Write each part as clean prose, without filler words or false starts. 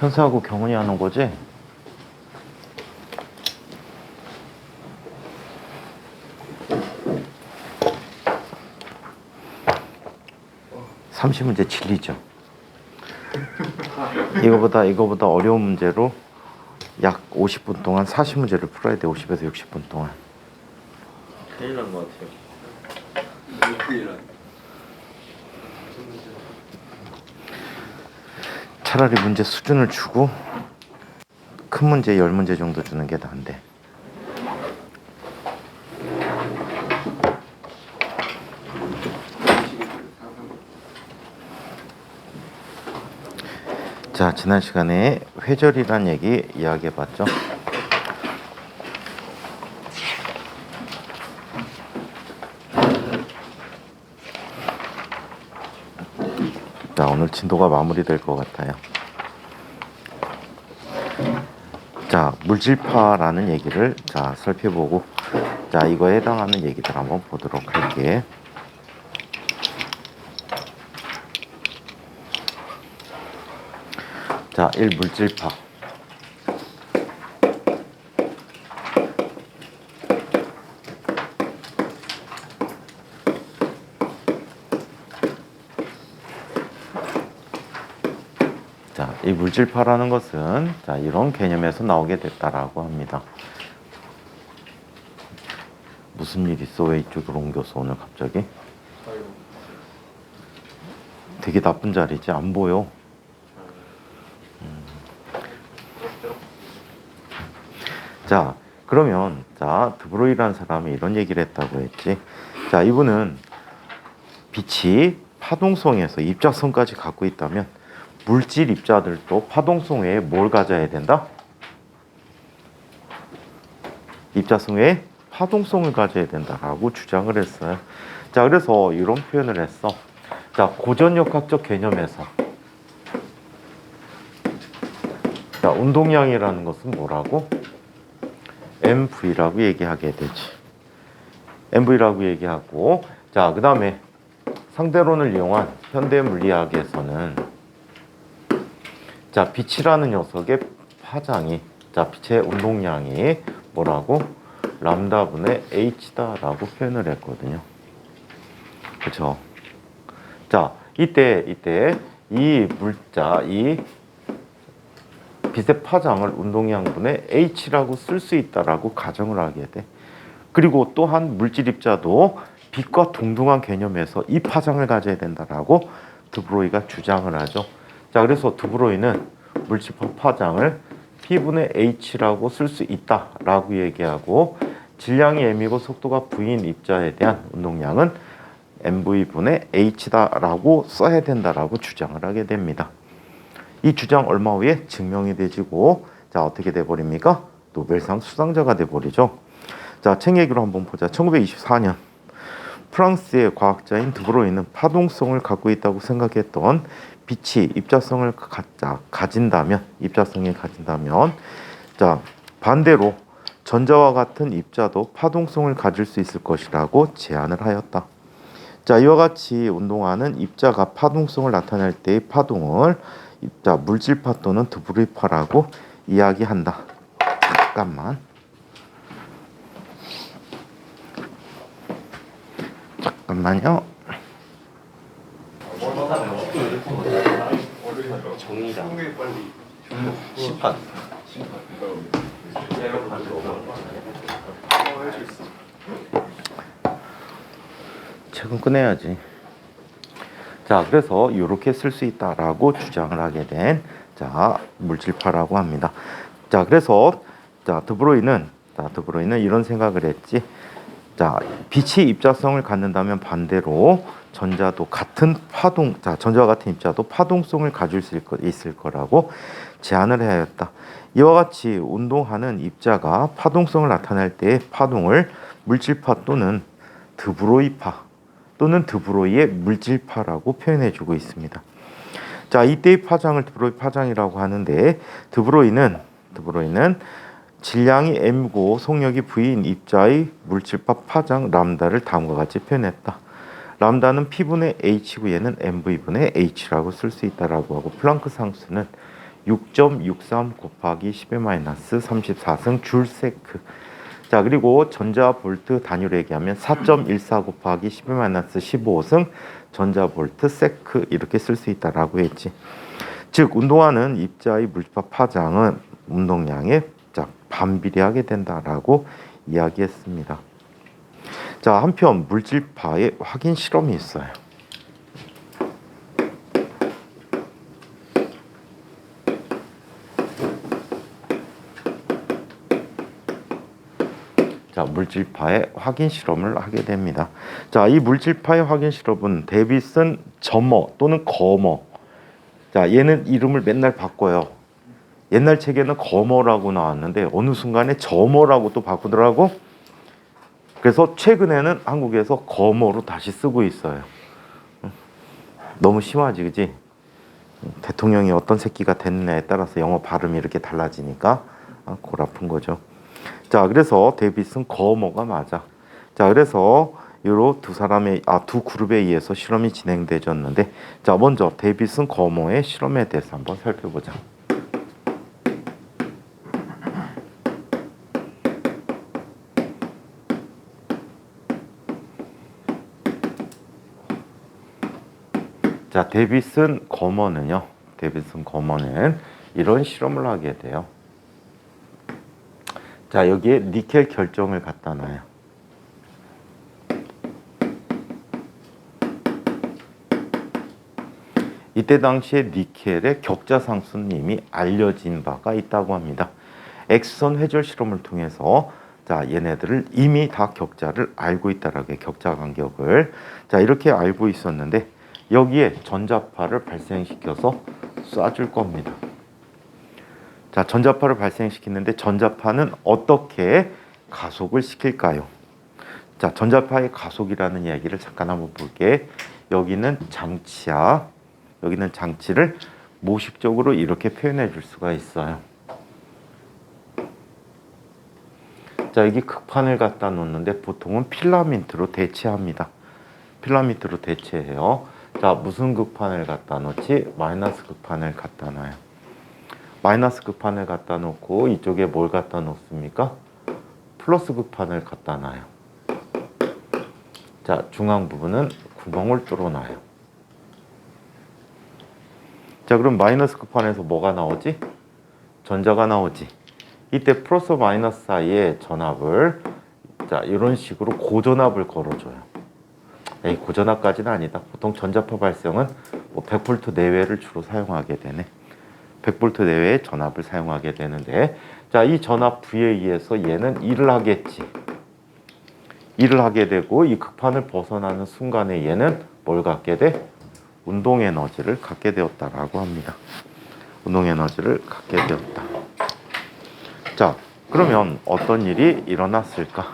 현수하고 경훈이 하는 거지? 30문제 진리죠. 이거보다 어려운 문제로 약 50분 동안 40문제를 풀어야 돼. 50에서 60분 동안. 큰일 난 것 같아요. 큰일 난. 차라리 문제 수준을 주고 큰 문제 10문제 정도 주는 게 나은데. 자, 지난 시간에 회절이란 얘기 이야기해봤죠. 자, 오늘 진도가 마무리될 것 같아요. 자, 물질파라는 얘기를 살펴보고, 자, 이거에 해당하는 얘기들 한번 보도록 할게. 자, 1. 물질파. 자, 이 물질파라는 것은 이런 개념에서 나오게 됐다라고 합니다. 무슨 일 있어? 왜 이쪽으로 옮겨서 오늘 갑자기? 되게 나쁜 자리지? 안 보여. 자, 그러면 드브로이라는 사람이 이런 얘기를 했다고 했지. 자, 이분은 빛이 파동성에서 입자성까지 갖고 있다면 물질 입자들도 파동성 외에 뭘 가져야 된다? 입자성 외에 파동성을 가져야 된다라고 주장을 했어요. 자, 그래서 이런 표현을 했어. 자, 고전역학적 개념에서 운동량이라는 것은 뭐라고? MV라고 얘기하게 되지. MV라고 얘기하고, 자, 그 다음에 상대론을 이용한 현대 물리학에서는 빛이라는 녀석의 파장이, 빛의 운동량이 뭐라고? 람다분의 h다라고 표현을 했거든요. 그렇죠? 자, 이때 이 빛의 파장을 운동량분의 h라고 쓸 수 있다라고 가정을 하게 돼. 그리고 또한 물질 입자도 빛과 동등한 개념에서 이 파장을 가져야 된다라고 드브로이가 주장을 하죠. 자, 그래서 드브로이는 물질파 파장을 P분의 h라고 쓸 수 있다라고 얘기하고, 질량이 m이고 속도가 v인 입자에 대한 운동량은 mv분의 h다라고 써야 된다라고 주장을 하게 됩니다. 이 주장 얼마 후에 증명이 되지고, 자, 어떻게 돼버립니까? 노벨상 수상자가 돼버리죠. 자, 책 얘기로 한번 보자. 1924년 프랑스의 과학자인 드브로이는 파동성을 갖고 있다고 생각했던 빛이 입자성을 가진다면, 자, 반대로 전자와 같은 입자도 파동성을 가질 수 있을 것이라고 제안을 하였다. 자, 이와 같이 운동하는 입자가 파동성을 나타낼 때의 파동을 물질파 또는 드브로이파라고 이야기한다. 잠깐만요. 정의당 심판. 책은 꺼내야지. 자, 그래서 이렇게 쓸 수 있다라고 주장을 하게 된 물질파라고 합니다. 자, 그래서 드브로이는 이런 생각을 했지. 자, 빛이 입자성을 갖는다면 반대로 전자와 같은 입자도 파동성을 가질 수 있을 거라고 제안을 하였다. 이와 같이 운동하는 입자가 파동성을 나타낼 때의 파동을 물질파 또는 드브로이파 또는 드브로이의 물질파라고 표현해주고 있습니다. 자, 이때의 파장을 드브로이 파장이라고 하는데, 드브로이는 질량이 m고 속력이 v인 입자의 물질파 파장 람다를 다음과 같이 표현했다. 람다는 P분의 H고 얘는 MV분의 H라고 쓸 수 있다라고 하고, 플랑크 상수는 6.63 곱하기 10의 마이너스 34승 줄 세크. 자, 그리고 전자볼트 단위로 얘기하면 4.14 곱하기 10의 마이너스 15승 전자볼트 세크 이렇게 쓸 수 있다라고 했지. 즉 운동하는 입자의 물질파 파장은 운동량에 반비례하게 된다라고 이야기했습니다. 자, 한편 물질파의 확인 실험이 있어요. 자, 물질파의 확인 실험을 하게 됩니다. 자, 이 물질파의 확인 실험은 데비슨 점머 또는 거머. 자, 얘는 이름을 맨날 바꿔요. 옛날 책에는 거머라고 나왔는데 어느 순간에 점머라고 또 바꾸더라고. 그래서 최근에는 한국에서 거머로 다시 쓰고 있어요. 너무 심하지, 그지? 대통령이 어떤 새끼가 됐느냐에 따라서 영어 발음이 이렇게 달라지니까 골 아픈 거죠. 자, 그래서 데비슨 거머가 맞아. 자, 그래서 요로 두 그룹에 의해서 실험이 진행되었는데, 자, 먼저 데비슨 거머의 실험에 대해서 한번 살펴보자. 자, 데비슨 거머는 이런 실험을 하게 돼요. 자, 여기에 니켈 결정을 갖다 놔요. 이때 당시에 니켈의 격자상수님이 알려진 바가 있다고 합니다. X선 회절 실험을 통해서 자, 얘네들을 이미 다 격자를 알고 있다라고 해. 격자 간격을. 자, 이렇게 알고 있었는데 여기에 전자파를 발생시켜서 쏴줄 겁니다. 자, 전자파를 발생시키는데 전자파는 어떻게 가속을 시킬까요? 자, 전자파의 가속이라는 이야기를 잠깐 한번 볼게. 여기는 장치야. 여기는 장치를 모식적으로 이렇게 표현해 줄 수가 있어요. 자, 여기 극판을 갖다 놓는데 보통은 필라멘트로 대체합니다. 필라멘트로 대체해요. 자, 무슨 극판을 갖다 놓지? 마이너스 극판을 갖다 놔요. 마이너스 극판을 갖다 놓고 이쪽에 뭘 갖다 놓습니까? 플러스 극판을 갖다 놔요. 자, 중앙 부분은 구멍을 뚫어 놔요. 자, 그럼 마이너스 극판에서 뭐가 나오지? 전자가 나오지. 이때 플러스 마이너스 사이에 전압을 자, 이런 식으로 고전압을 걸어줘요. 에이, 고전압까지는 아니다. 보통 전자파 발생은 100V 내외를 주로 사용하게 되네. 100V 내외의 전압을 사용하게 되는데, 자, 이 전압 V에 의해서 얘는 일을 하겠지. 일을 하게 되고 이 극판을 벗어나는 순간에 얘는 뭘 갖게 돼? 운동 에너지를 갖게 되었다라고 합니다. 운동 에너지를 갖게 되었다. 자, 그러면 어떤 일이 일어났을까?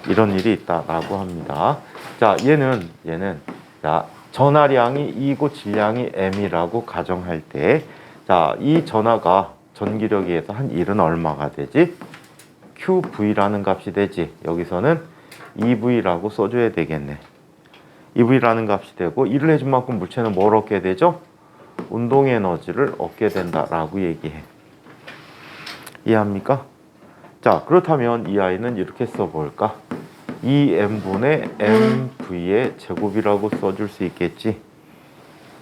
이런 일이 있다라고 합니다. 자, 얘는 자, 전하량이 E고 질량이 M이라고 가정할 때, 자, 이 전하가 전기력에 의해서 한 일은 얼마가 되지? QV라는 값이 되지. 여기서는 EV라고 써줘야 되겠네. EV라는 값이 되고, 일을 해준 만큼 물체는 뭘 얻게 되죠? 운동 에너지를 얻게 된다라고 얘기해. 이해합니까? 자, 그렇다면 이 아이는 이렇게 써볼까? 2m분의 mv의 제곱이라고 써줄 수 있겠지?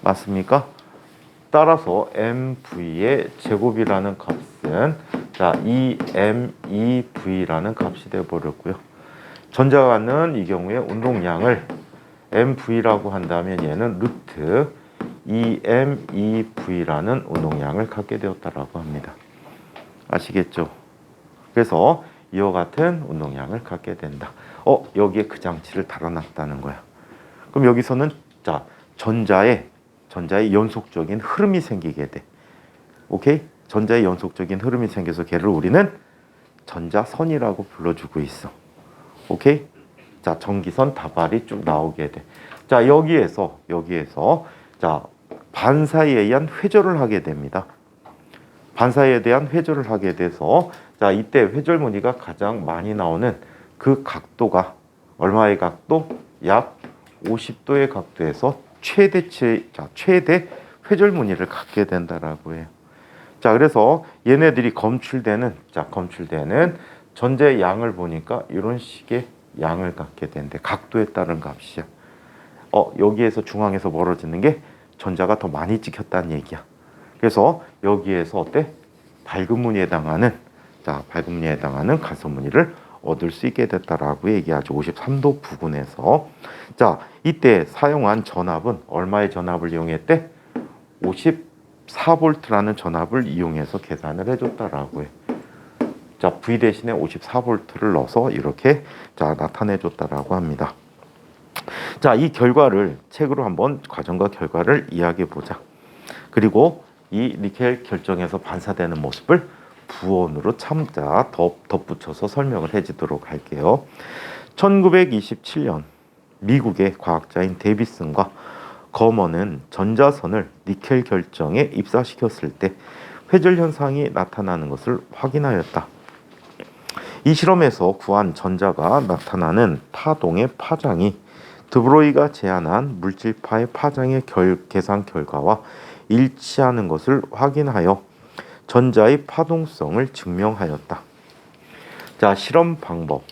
맞습니까? 따라서 mv의 제곱이라는 값은 자, 2m2v라는 값이 되어버렸고요. 전자가 갖는 이 경우에 운동량을 mv라고 한다면 얘는 루트 2m2v라는 운동량을 갖게 되었다라고 합니다. 아시겠죠? 그래서 이와 같은 운동량을 갖게 된다. 여기에 그 장치를 달아놨다는 거야. 그럼 여기서는 자, 전자의 연속적인 흐름이 생기게 돼. 오케이? 전자의 연속적인 흐름이 생겨서 걔를 우리는 전자선이라고 불러주고 있어. 오케이? 자, 전기선 다발이 쭉 나오게 돼. 자, 여기에서 자, 반사에 의한 회절을 하게 됩니다. 반사에 대한 회절을 하게 돼서 자, 이때 회절 무늬가 가장 많이 나오는 그 각도가 얼마의 각도? 약 50도의 각도에서 최대 회절 무늬를 갖게 된다라고 해요. 자, 그래서 얘네들이 검출되는 전자의 양을 보니까 이런 식의 양을 갖게 되는데 각도에 따른 값이야. 여기에서 중앙에서 멀어지는 게 전자가 더 많이 찍혔다는 얘기야. 그래서 여기에서 어때? 밝은 무늬에 해당하는 간섭 무늬를 얻을 수 있게 됐다라고 얘기하죠. 53도 부근에서. 자, 이때 사용한 전압은 얼마의 전압을 이용했대? 54V라는 전압을 이용해서 계산을 해줬다라고 해. 자, V 대신에 54V를 넣어서 이렇게 나타내줬다라고 합니다. 자, 이 결과를 책으로 한번 과정과 결과를 이야기해 보자. 그리고 이 니켈 결정에서 반사되는 모습을 부원으로 덧붙여서 설명을 해주도록 할게요. 1927년 미국의 과학자인 데이비슨과 거먼은 전자선을 니켈 결정에 입사시켰을 때 회절 현상이 나타나는 것을 확인하였다. 이 실험에서 구한 전자가 나타나는 파동의 파장이 드브로이가 제안한 물질파의 파장의 계산 결과와 일치하는 것을 확인하여 전자의 파동성을 증명하였다. 자, 실험 방법.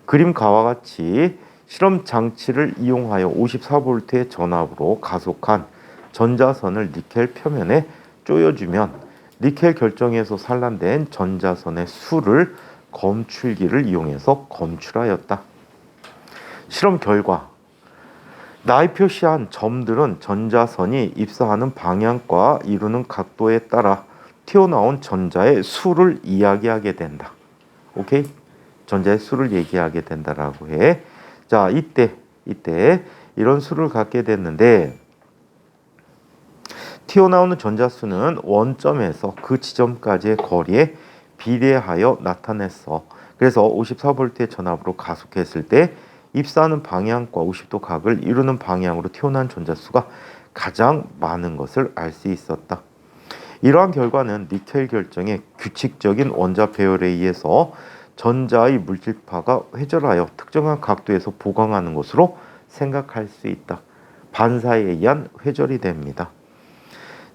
그림과와 같이 실험 장치를 이용하여 54V의 전압으로 가속한 전자선을 니켈 표면에 쪼여주면 니켈 결정에서 산란된 전자선의 수를 검출기를 이용해서 검출하였다. 실험 결과. 나의 표시한 점들은 전자선이 입사하는 방향과 이루는 각도에 따라 튀어나온 전자의 수를 이야기하게 된다. 오케이? 전자의 수를 얘기하게 된다라고 해. 자, 이때 이런 수를 갖게 됐는데 튀어나오는 전자수는 원점에서 그 지점까지의 거리에 비례하여 나타냈어. 그래서 54V의 전압으로 가속했을 때 입사하는 방향과 50도 각을 이루는 방향으로 튀어나온 전자수가 가장 많은 것을 알 수 있었다. 이러한 결과는 니켈 결정의 규칙적인 원자 배열에 의해서 전자의 물질파가 회절하여 특정한 각도에서 보강하는 것으로 생각할 수 있다. 반사에 의한 회절이 됩니다.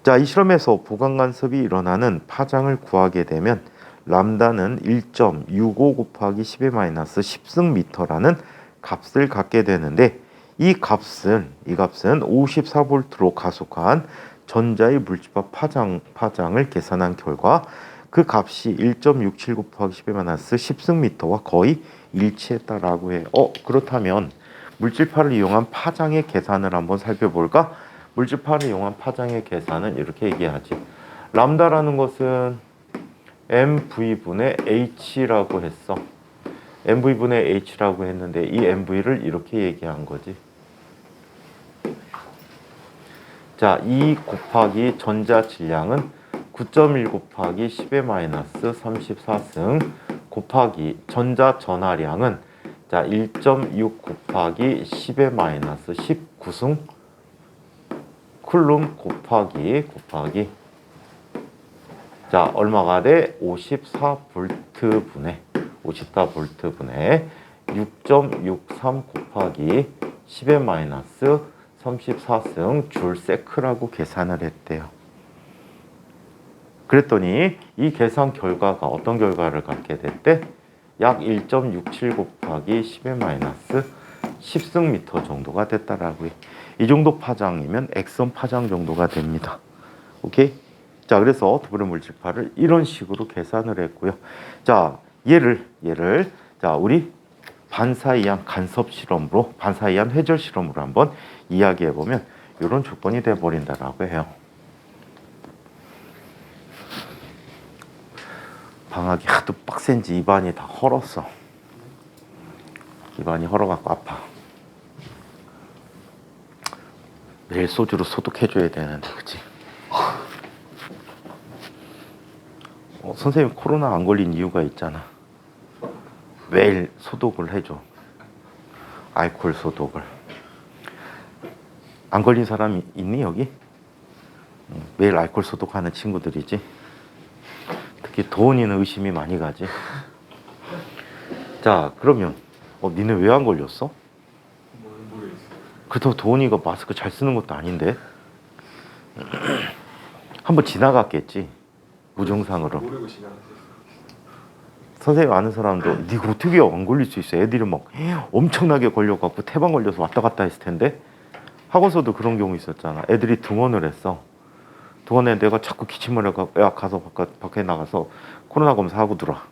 자, 이 실험에서 보강 간섭이 일어나는 파장을 구하게 되면 람다는 1.65 곱하기 10의 마이너스 10승미터라는 값을 갖게 되는데 이 값은 54V로 가속한 전자의 물질파 파장을 계산한 결과 그 값이 1.67 곱하기 10의 마이너스 10승미터와 거의 일치했다라고 해. 그렇다면 물질파를 이용한 파장의 계산을 한번 살펴볼까? 물질파를 이용한 파장의 계산은 이렇게 얘기하지. 람다라는 것은 mv분의 h라고 했어. mv분의 h라고 했는데 이 mv를 이렇게 얘기한 거지. 자, 2 곱하기 전자 질량은 9.1 곱하기 10의 마이너스 34승 곱하기 전자 전하량은 자 1.6 곱하기 10의 마이너스 19승 쿨룸 곱하기 자 얼마가 돼? 54V분의 6.63 곱하기 10의 마이너스 34승 줄 세크라고 계산을 했대요. 그랬더니 이 계산 결과가 어떤 결과를 갖게 됐대? 약 1.67 곱하기 10의 마이너스 10승미터 정도가 됐다라고 해. 이 정도 파장이면 액선 파장 정도가 됩니다. 오케이? 자, 그래서 드브로이 물질파를 이런 식으로 계산을 했고요. 자, 얘를 자, 우리 반사에 의한 간섭 실험으로, 반사에 의한 회절 실험으로 한번 이야기해 보면 이런 조건이 돼 버린다라고 해요. 방학이 하도 빡센지 입안이 다 헐었어. 입안이 헐어갖고 아파. 매일 소주로 소독해줘야 되는데, 그치? 선생님 코로나 안 걸린 이유가 있잖아. 매일 소독을 해줘. 알코올 소독을. 안 걸린 사람이 있니 여기? 매일 알코올 소독하는 친구들이지. 특히 도훈이는 의심이 많이 가지. 자, 그러면 니네 왜 안 걸렸어? 그렇다고 도훈이가 마스크 잘 쓰는 것도 아닌데. 한번 지나갔겠지. 무증상으로. 모르고 지나갔어요. 선생님 아는 사람도 네가 어떻게 안 걸릴 수 있어? 애들이 막 엄청나게 걸려갖고 태반 걸려서 왔다 갔다 했을 텐데 학원서도 그런 경우 있었잖아. 애들이 등원을 했어. 등원에 내가 자꾸 기침을 해가 야 가서 밖에 나가서 코로나 검사하고 들어와.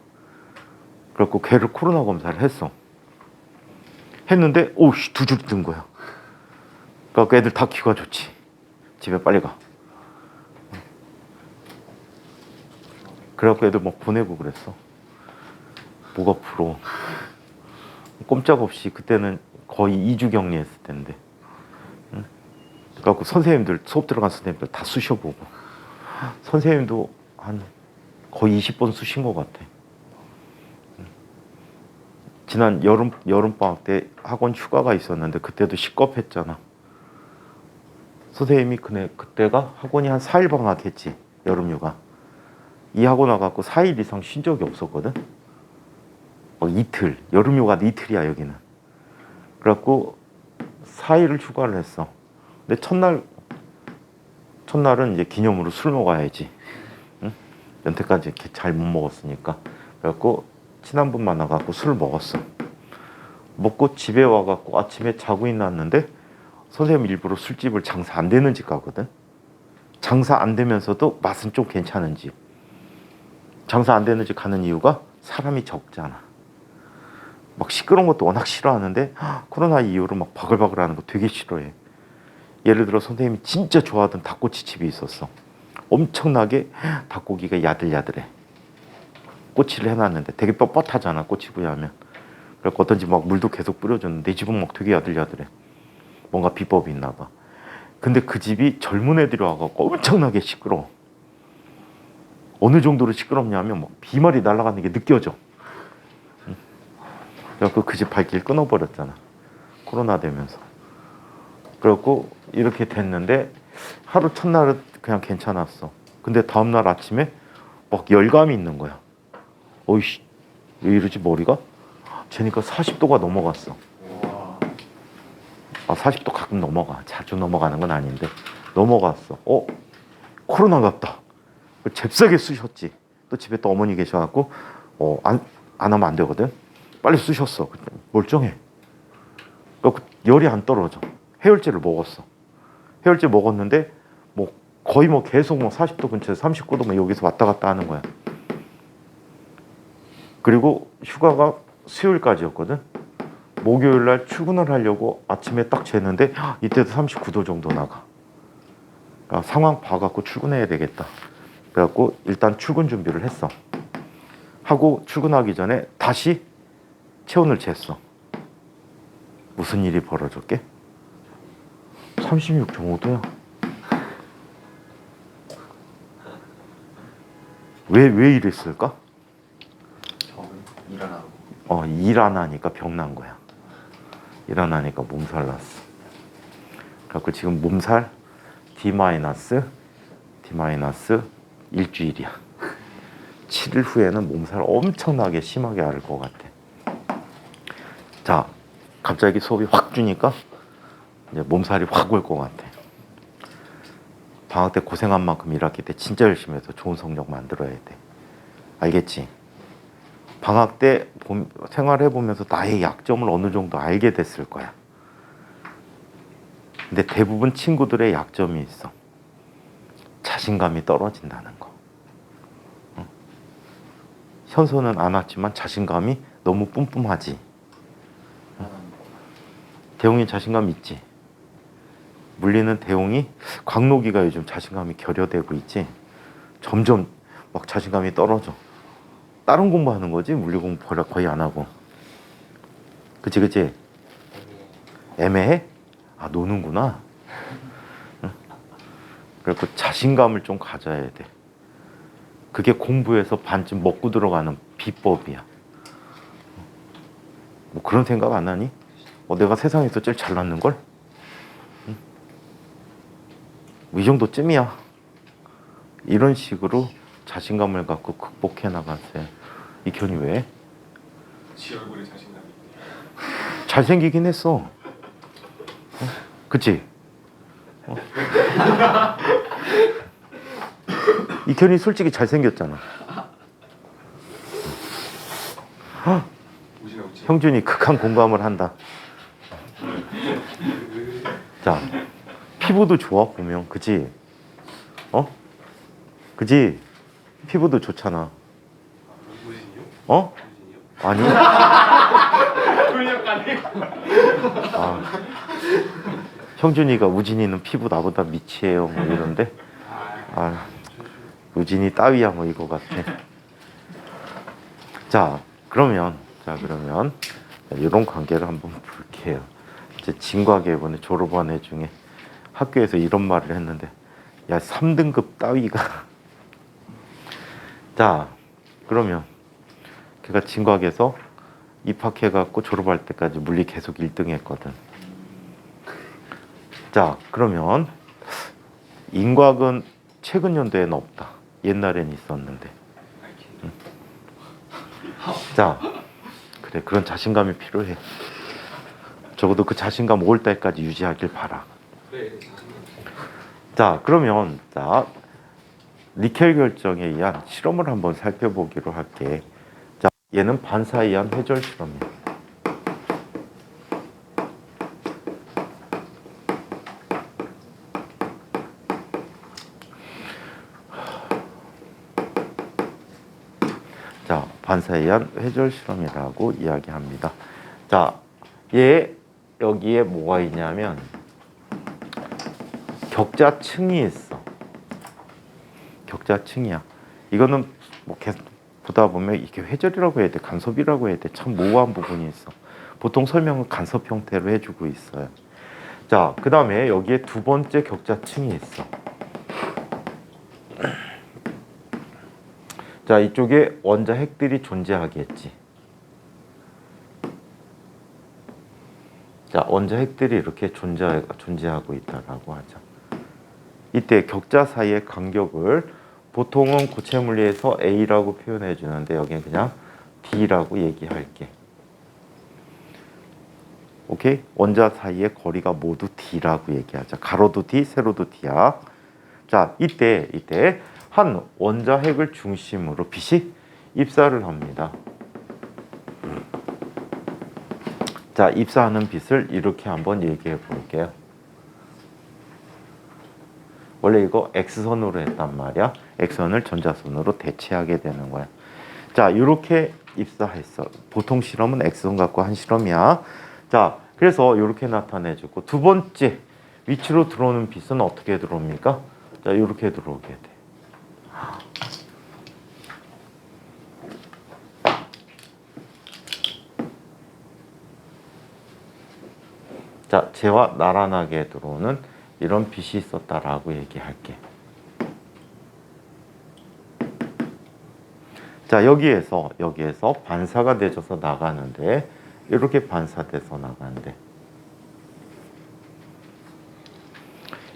그래갖고 걔를 코로나 검사를 했어. 했는데 오씨 두 줄 뜬 거야. 그래갖고 애들 다 기가 좋지. 집에 빨리 가. 그래갖고 애들 막 보내고 그랬어. 뭐가 부러워. 꼼짝없이 그때는 거의 2주 격리했을 텐데. 응? 그래갖고 선생님들 수업 들어간 선생님들 다 쑤셔보고 선생님도 한 거의 20번 쑤신 것 같아. 지난 여름방학 때 학원 휴가가 있었는데 그때도 식겁했잖아. 선생님이 그때가 학원이 한 4일 방학했지. 여름휴가. 이 학원 와갖고 4일 이상 쉰 적이 없었거든. 이틀, 여름휴가 이틀이야 여기는. 그래갖고 4일을 휴가를 했어. 근데 첫날은 이제 기념으로 술 먹어야지. 응? 연태까지 이렇게 잘 못 먹었으니까. 그래갖고 친한 분 만나갖고 술을 먹었어. 먹고 집에 와갖고 아침에 자고 있났는데 선생님 일부러 술집을 장사 안 되는 집 가거든. 장사 안 되면서도 맛은 좀 괜찮은 집. 장사 안 되는 집 가는 이유가 사람이 적잖아. 막 시끄러운 것도 워낙 싫어하는데 코로나 이후로 막 바글바글 하는 거 되게 싫어해. 예를 들어 선생님이 진짜 좋아하던 닭꼬치집이 있었어. 엄청나게 닭고기가 야들야들해. 꼬치를 해놨는데 되게 뻣뻣하잖아 꼬치구이 하면. 그래서 어떤 집 막 물도 계속 뿌려줬는데 내 집은 막 되게 야들야들해. 뭔가 비법이 있나 봐. 근데 그 집이 젊은 애들이 와갖고 엄청나게 시끄러워. 어느 정도로 시끄럽냐면 막 비말이 날아가는 게 느껴져. 그래갖고 그 집 발길 끊어버렸잖아. 코로나 되면서. 그래갖고 이렇게 됐는데 하루 첫날은 그냥 괜찮았어. 근데 다음날 아침에 막 열감이 있는 거야. 어이씨 왜 이러지 머리가? 재니까 40도가 넘어갔어. 40도 가끔 넘어가. 자주 넘어가는 건 아닌데 넘어갔어. 코로나 같다. 잽싸게 쑤셨지. 또 집에 또 어머니 계셔갖고 안 하면 안 되거든. 빨리 쑤셨어. 멀쩡해. 열이 안 떨어져. 해열제를 먹었어. 해열제 먹었는데 뭐 거의 뭐 계속 뭐 40도 근처에서 39도 여기서 왔다 갔다 하는 거야. 그리고 휴가가 수요일까지였거든. 목요일 날 출근을 하려고 아침에 딱 쟀는데 이때도 39도 정도 나가. 상황 봐갖고 출근해야 되겠다. 그래갖고 일단 출근 준비를 했어. 하고 출근하기 전에 다시 체온을 쟀어. 무슨 일이 벌어졌게? 36.5도야. 왜 이랬을까? 일어나고. 일 안 하니까 병난 거야. 일 안 하니까 몸살 났어. 그래갖고 지금 몸살 D- 일주일이야. 7일 후에는 몸살 엄청나게 심하게 앓을 것 같아. 자, 갑자기 수업이 확 주니까 이제 몸살이 확 올 것 같아. 방학 때 고생한 만큼 1학기 때 진짜 열심히 해서 좋은 성적 만들어야 돼. 알겠지? 방학 때 생활해보면서 나의 약점을 어느 정도 알게 됐을 거야. 근데 대부분 친구들의 약점이 있어. 자신감이 떨어진다는 거. 현소는 안 왔지만 자신감이 너무 뿜뿜하지. 대웅이 자신감 있지? 물리는 대웅이 광록이가 요즘 자신감이 결여되고 있지. 점점 막 자신감이 떨어져. 다른 공부하는 거지 물리 공부 거의 안 하고. 그치? 애매해? 노는구나. 응? 그래서 자신감을 좀 가져야 돼. 그게 공부에서 반쯤 먹고 들어가는 비법이야. 뭐 그런 생각 안 하니? 내가 세상에서 제일 잘났는 걸? 응? 뭐 이 정도쯤이야. 이런 식으로 자신감을 갖고 극복해 나가세요. 이현이 왜? 지 얼굴에 자신감이 있네. 잘생기긴 했어. 그치? 이현이 솔직히 잘생겼잖아. 우진아 우진. 형준이 극한 공감을 한다. 자, 피부도 좋아 보면, 그지? 어? 그지? 피부도 좋잖아. 우진이요? 어? 우진이요? 아니. 돌려가네. 아, 형준이가 우진이는 피부 나보다 미치해요 뭐 이런데, 아, 우진이 따위야 뭐 이거 같아. 자 그러면 이런 관계를 한번 볼게요. 이제 진과계 이번에 졸업한 애 중에 학교에서 이런 말을 했는데, 야 3등급 따위가 자 그러면 걔가 진과계에서 입학해갖고 졸업할 때까지 물리 계속 1등 했거든. 자 그러면 인과은 최근 연도에는 없다. 옛날엔 있었는데. 자 그래, 그런 자신감이 필요해. 적어도 그 자신감 5월달까지 유지하길 바라. 그래. 자 그러면 자 니켈 결정에 의한 실험을 한번 살펴보기로 할게. 자 얘는 반사에 의한 회절 실험이야. 자, 반사에 의한 회절 실험이라고 이야기합니다. 자, 얘 여기에 뭐가 있냐면 격자층이 있어. 격자층이야. 이거는 뭐 계속 보다 보면 이게 회절이라고 해야 돼, 간섭이라고 해야 돼. 참 모호한 부분이 있어. 보통 설명은 간섭 형태로 해주고 있어요. 자, 그 다음에 여기에 두 번째 격자층이 있어. 자, 이쪽에 원자 핵들이 존재하겠지. 자, 원자 핵들이 이렇게 존재하고 있다라고 하죠. 이때 격자 사이의 간격을 보통은 고체 물리에서 A라고 표현해 주는데 여기는 그냥 D라고 얘기할게. 오케이? 원자 사이의 거리가 모두 D라고 얘기하자. 가로도 D, 세로도 D야. 자, 이때 한 원자 핵을 중심으로 빛이 입사를 합니다. 자, 입사하는 빛을 이렇게 한번 얘기해 볼게요. 원래 이거 X선으로 했단 말이야. X선을 전자선으로 대체하게 되는 거야. 자, 이렇게 입사했어. 보통 실험은 X선 갖고 한 실험이야. 자, 그래서 이렇게 나타내주고, 두 번째 위치로 들어오는 빛은 어떻게 들어옵니까? 자, 이렇게 들어오게 돼. 자, 쟤와 나란하게 들어오는 이런 빛이 있었다라고 얘기할게. 자, 여기에서 반사가 되져서 나가는데, 이렇게 반사돼서 나가는데,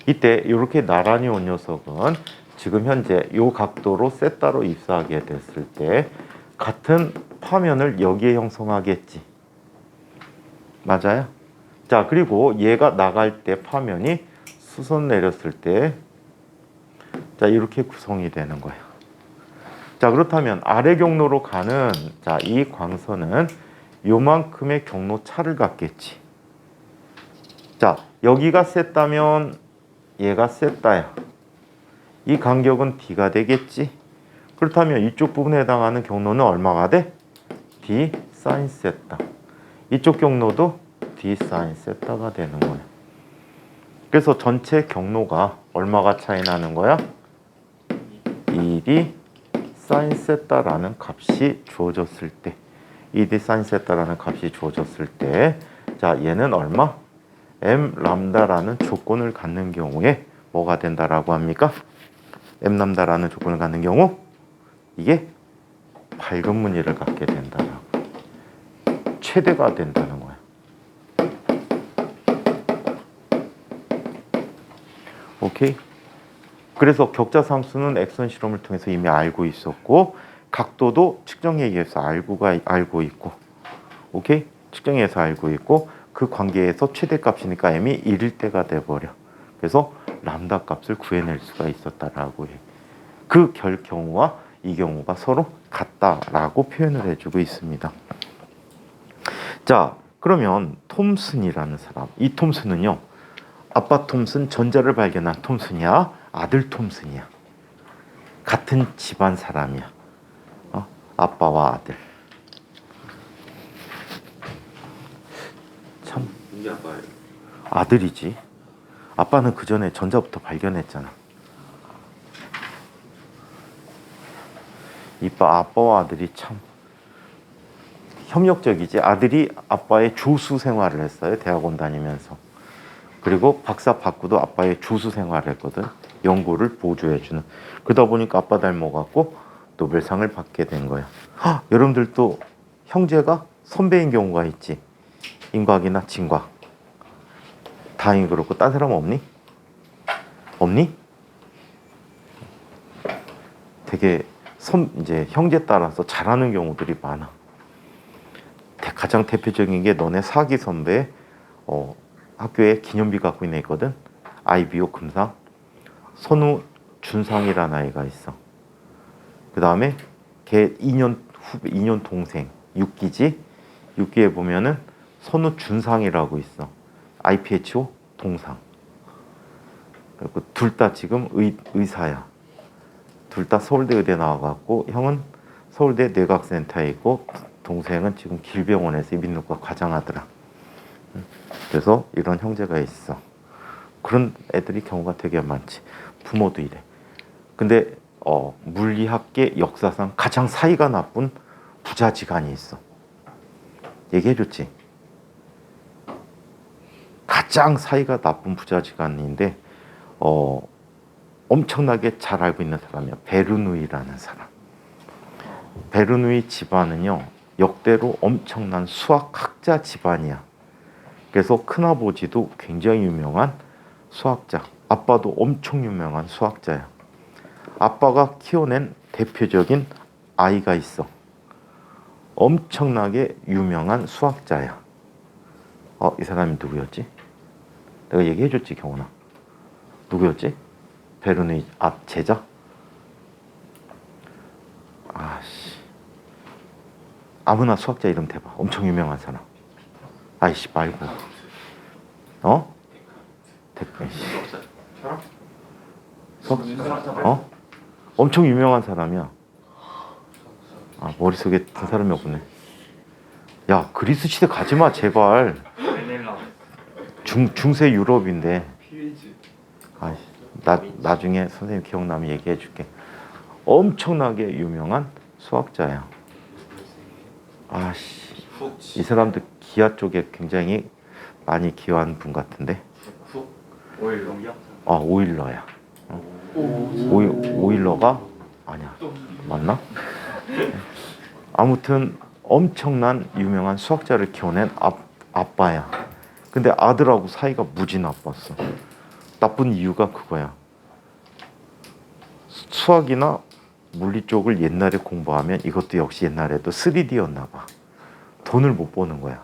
이때 이렇게 나란히 온 녀석은 지금 현재 이 각도로 세타로 입사하게 됐을 때 같은 파면을 여기에 형성하겠지. 맞아요? 자, 그리고 얘가 나갈 때 파면이 수선 내렸을 때 자, 이렇게 구성이 되는 거야. 자, 그렇다면 아래 경로로 가는 자, 이 광선은 요만큼의 경로 차를 갖겠지. 자, 여기가 셌다면 얘가 셌다야. 이 간격은 D가 되겠지. 그렇다면 이쪽 부분에 해당하는 경로는 얼마가 돼? D 사인 세타. 이쪽 경로도 D 사인 세타가 되는 거야. 그래서 전체 경로가 얼마가 차이 나는 거야? 2D 사인 세타라는 값이 주어졌을 때, 2D 사인 세타라는 값이 주어졌을 때, 자, 얘는 얼마? M 람다라는 조건을 갖는 경우에 뭐가 된다라고 합니까? M 람다라는 조건을 갖는 경우 이게 밝은 무늬를 갖게 된다라고. 최대가 된다는 거야. 오케이? 그래서 격자 상수는 X선 실험을 통해서 이미 알고 있었고, 각도도 측정에 의해서 알고 있고, 오케이? 측정에 의해서 알고 있고, 그 관계에서 최대값이니까 M이 1일 때가 돼버려. 그래서 람다 값을 구해낼 수가 있었다라고 해. 그 경우와 이 경우가 서로 같다라고 표현을 해주고 있습니다. 자, 그러면 톰슨이라는 사람, 이 톰슨은요, 아빠 톰슨 전자를 발견한 톰슨이야, 아들 톰슨이야. 같은 집안 사람이야. 아빠와 아들. 참 이게 아빠예요. 아들이지. 아빠는 그 전에 전자부터 발견했잖아. 아빠와 아들이 참 협력적이지. 아들이 아빠의 조수 생활을 했어요. 대학원 다니면서. 그리고 박사 받고도 아빠의 조수 생활을 했거든. 연구를 보조해주는. 그러다 보니까 아빠 닮아갖고 노벨상을 받게 된 거야. 여러분들도 형제가 선배인 경우가 있지. 인곽이나 진곽. 다행히 그렇고 딴 사람 없니? 없니? 되게 이제 형제 따라서 잘하는 경우들이 많아. 가장 대표적인 게 너네 사기 선배 학교에 기념비 갖고 있는 애 있거든. IBO 금상. 선우 준상이라는 아이가 있어. 그 다음에 걔 2년 후배, 2년 동생 6기지. 6기에 보면은 선우 준상이라고 있어. IPHO 동상. 그리고 둘 다 지금 의사야. 둘 다 서울대 의대 나와갖고 형은 서울대 뇌과학센터에 있고 동생은 지금 길병원에서 이민후과 과장하더라. 그래서 이런 형제가 있어. 그런 애들이 경우가 되게 많지. 부모도 이래. 근데 물리학계 역사상 가장 사이가 나쁜 부자지간이 있어. 얘기해줬지. 가장 사이가 나쁜 부자지간인데 엄청나게 잘 알고 있는 사람이야. 베르누이라는 사람. 베르누이 집안은요, 역대로 엄청난 수학학자 집안이야. 그래서 큰아버지도 굉장히 유명한 수학자, 아빠도 엄청 유명한 수학자야. 아빠가 키워낸 대표적인 아이가 있어. 엄청나게 유명한 수학자야. 이 사람이 누구였지? 내가 얘기해줬지, 경훈아. 누구였지? 베르누이 제자? 아무나 수학자 이름 대봐. 엄청 유명한 사람. 아이씨 말고. 엄청 유명한 사람이야. 머릿속에 든 사람이 없네. 야, 그리스 시대 가지마 제발. 중세 유럽인데. 나중에 선생님 기억나면 얘기해 줄게. 엄청나게 유명한 수학자야. 이 사람도 기아 쪽에 굉장히 많이 기여한 분 같은데. 오일러요? 오일러야. 오일러가 아니야. 맞나? 아무튼 엄청난 유명한 수학자를 키워낸 아빠야. 근데 아들하고 사이가 무지 나빴어. 나쁜 이유가 그거야. 수학이나 물리 쪽을 옛날에 공부하면 이것도 역시 옛날에도 3D였나 봐. 돈을 못 버는 거야.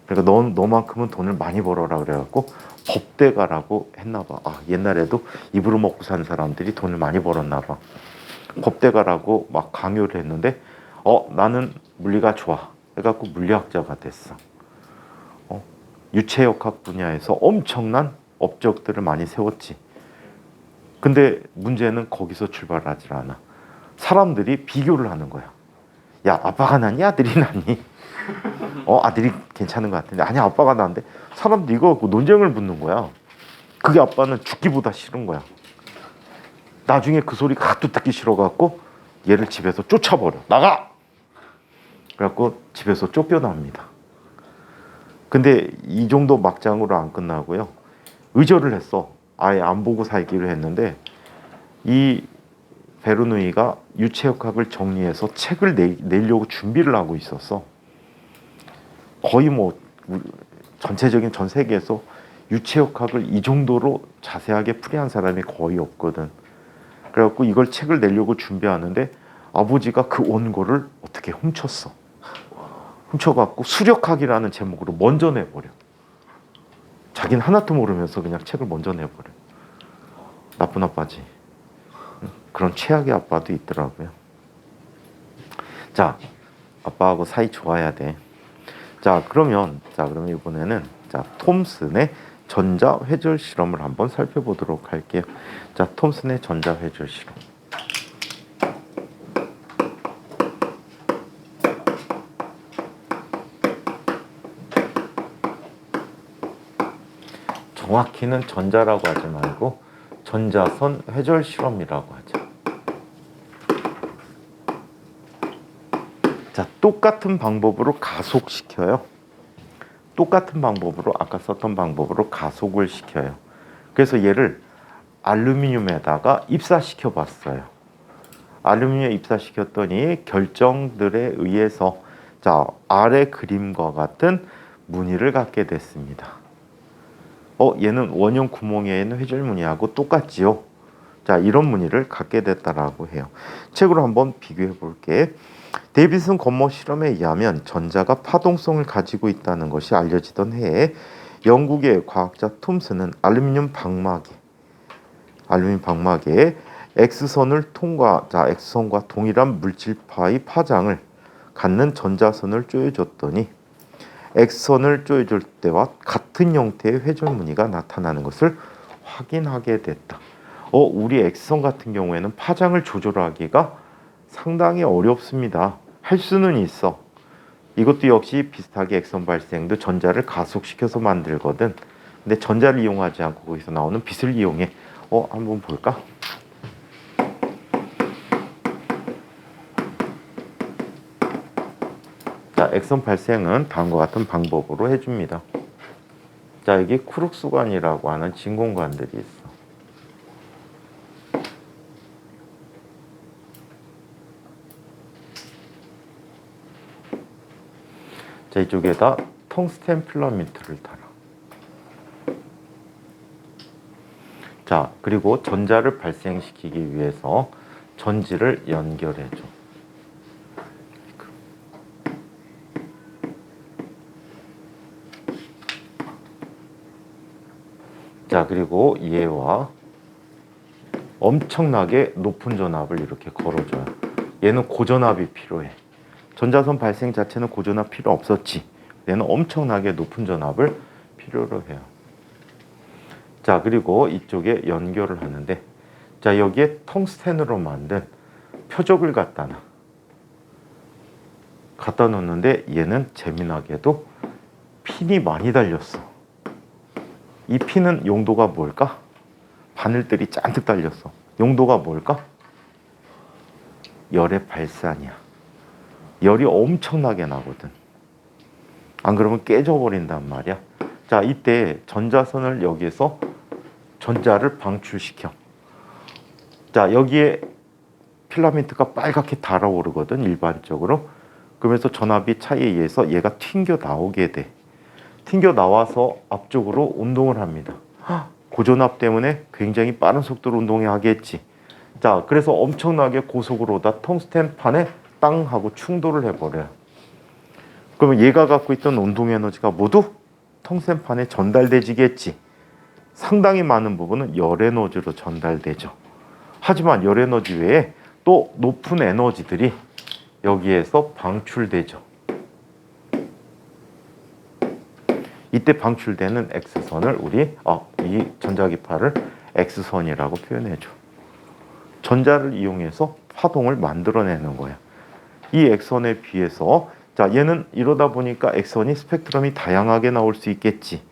그러니까 너만큼은 돈을 많이 벌어라 그래갖고 법대 가라고 했나 봐. 옛날에도 입으로 먹고 사는 사람들이 돈을 많이 벌었나 봐. 법대 가라고 막 강요를 했는데 나는 물리가 좋아 해갖고 물리학자가 됐어. 유체역학 분야에서 엄청난 업적들을 많이 세웠지. 근데 문제는 거기서 출발하지 않아. 사람들이 비교를 하는 거야. 야, 아빠가 낫니? 아들이 낫니? 아들이 괜찮은 것 같은데. 아니, 아빠가 나은데. 사람들이 이거 갖고 논쟁을 붙는 거야. 그게 아빠는 죽기보다 싫은 거야. 나중에 그 소리가 하도 듣기 싫어갖고 얘를 집에서 쫓아버려. 나가! 그래갖고 집에서 쫓겨납니다. 근데 이 정도 막장으로 안 끝나고요. 의절을 했어. 아예 안 보고 살기로 했는데 이 베르누이가 유체역학을 정리해서 책을 내려고 준비를 하고 있었어. 거의 전체적인 전 세계에서 유체역학을 이 정도로 자세하게 풀이한 사람이 거의 없거든. 그래갖고 이걸 책을 내려고 준비하는데 아버지가 그 원고를 어떻게 훔쳤어. 훔쳐갖고 수력학이라는 제목으로 먼저 내버려. 자기는 하나도 모르면서 그냥 책을 먼저 내버려. 나쁜 아빠지. 그런 최악의 아빠도 있더라고요. 자, 아빠하고 사이 좋아야 돼. 그러면 이번에는 톰슨의 전자 회절 실험을 한번 살펴보도록 할게요. 톰슨의 전자 회절 실험. 정확히는 전자라고 하지 말고 전자선 회절 실험이라고 하죠. 똑같은 방법으로 가속시켜요. 똑같은 방법으로 아까 썼던 방법으로 가속을 시켜요. 그래서 얘를 알루미늄에다가 입사시켜 봤어요. 알루미늄에 입사시켰더니 결정들에 의해서 아래 그림과 같은 무늬를 갖게 됐습니다. 얘는 원형 구멍에 있는 회절 무늬하고 똑같지요. 이런 무늬를 갖게 됐다라고 해요. 책으로 한번 비교해 볼게. 데이비슨 건모 실험에 의하면 전자가 파동성을 가지고 있다는 것이 알려지던 해에 영국의 과학자 톰슨은 알루미늄 방막에 X선을 X선과 동일한 물질파의 파장을 갖는 전자선을 쪼여줬더니 X선을 쪼여줄 때와 같은 형태의 회절 무늬가 나타나는 것을 확인하게 됐다. 우리 X선 같은 경우에는 파장을 조절하기가 상당히 어렵습니다. 할 수는 있어. 이것도 역시 비슷하게 X선 발생도 전자를 가속시켜서 만들거든. 근데 전자를 이용하지 않고 거기서 나오는 빛을 이용해. 한번 볼까? X선 발생은 다음과 같은 방법으로 해줍니다. 여기 크룩스관이라고 하는 진공관들이 있어. 이쪽에다 텅스텐 필라멘트를 달아. 그리고 전자를 발생시키기 위해서 전지를 연결해줘. 그리고 얘와 엄청나게 높은 전압을 이렇게 걸어줘요. 얘는 고전압이 필요해. 전자선 발생 자체는 고전압 필요 없었지. 얘는 엄청나게 높은 전압을 필요로 해요. 그리고 이쪽에 연결을 하는데 여기에 텅스텐으로 만든 표적을 갖다 놓는데 얘는 재미나게도 핀이 많이 달렸어. 이 핀은 용도가 뭘까? 바늘들이 잔뜩 달렸어. 용도가 뭘까? 열의 발산이야. 열이 엄청나게 나거든. 안 그러면 깨져버린단 말이야. 이때 전자선을 여기에서 전자를 방출시켜. 여기에 필라멘트가 빨갛게 달아오르거든, 일반적으로. 그러면서 전압이 차이에 의해서 얘가 튕겨 나오게 돼. 튕겨 나와서 앞쪽으로 운동을 합니다. 고전압 때문에 굉장히 빠른 속도로 운동을 하겠지. 그래서 엄청나게 고속으로 오다 텅스텐 판에 땅 하고 충돌을 해버려요. 그러면 얘가 갖고 있던 운동 에너지가 모두 텅스텐 판에 전달되지겠지. 상당히 많은 부분은 열 에너지로 전달되죠. 하지만 열 에너지 외에 또 높은 에너지들이 여기에서 방출되죠. 이때 방출되는 X선을 우리 이 전자기파를 X선이라고 표현해줘. 전자를 이용해서 파동을 만들어내는 거야. 이 X선에 비해서 얘는 이러다 보니까 X선이 스펙트럼이 다양하게 나올 수 있겠지.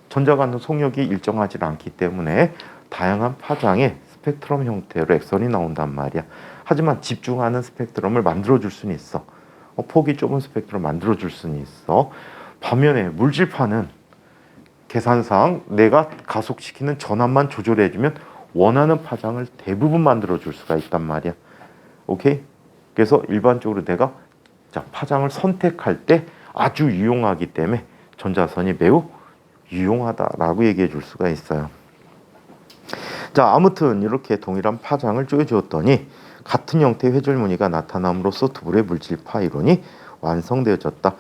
전자가 갖는 속력이 일정하지 않기 때문에 다양한 파장의 스펙트럼 형태로 X선이 나온단 말이야. 하지만 집중하는 스펙트럼을 만들어줄 수는 있어. 폭이 좁은 스펙트럼 만들어줄 수는 있어. 반면에 물질파는 계산상 내가 가속시키는 전압만 조절해주면 원하는 파장을 대부분 만들어줄 수가 있단 말이야. 오케이? 그래서 일반적으로 내가 파장을 선택할 때 아주 유용하기 때문에 전자선이 매우 유용하다라고 얘기해 줄 수가 있어요. 아무튼 이렇게 동일한 파장을 쪼여주었더니 같은 형태의 회절 무늬가 나타남으로써 두 불의 물질파 이론이 완성되어졌다.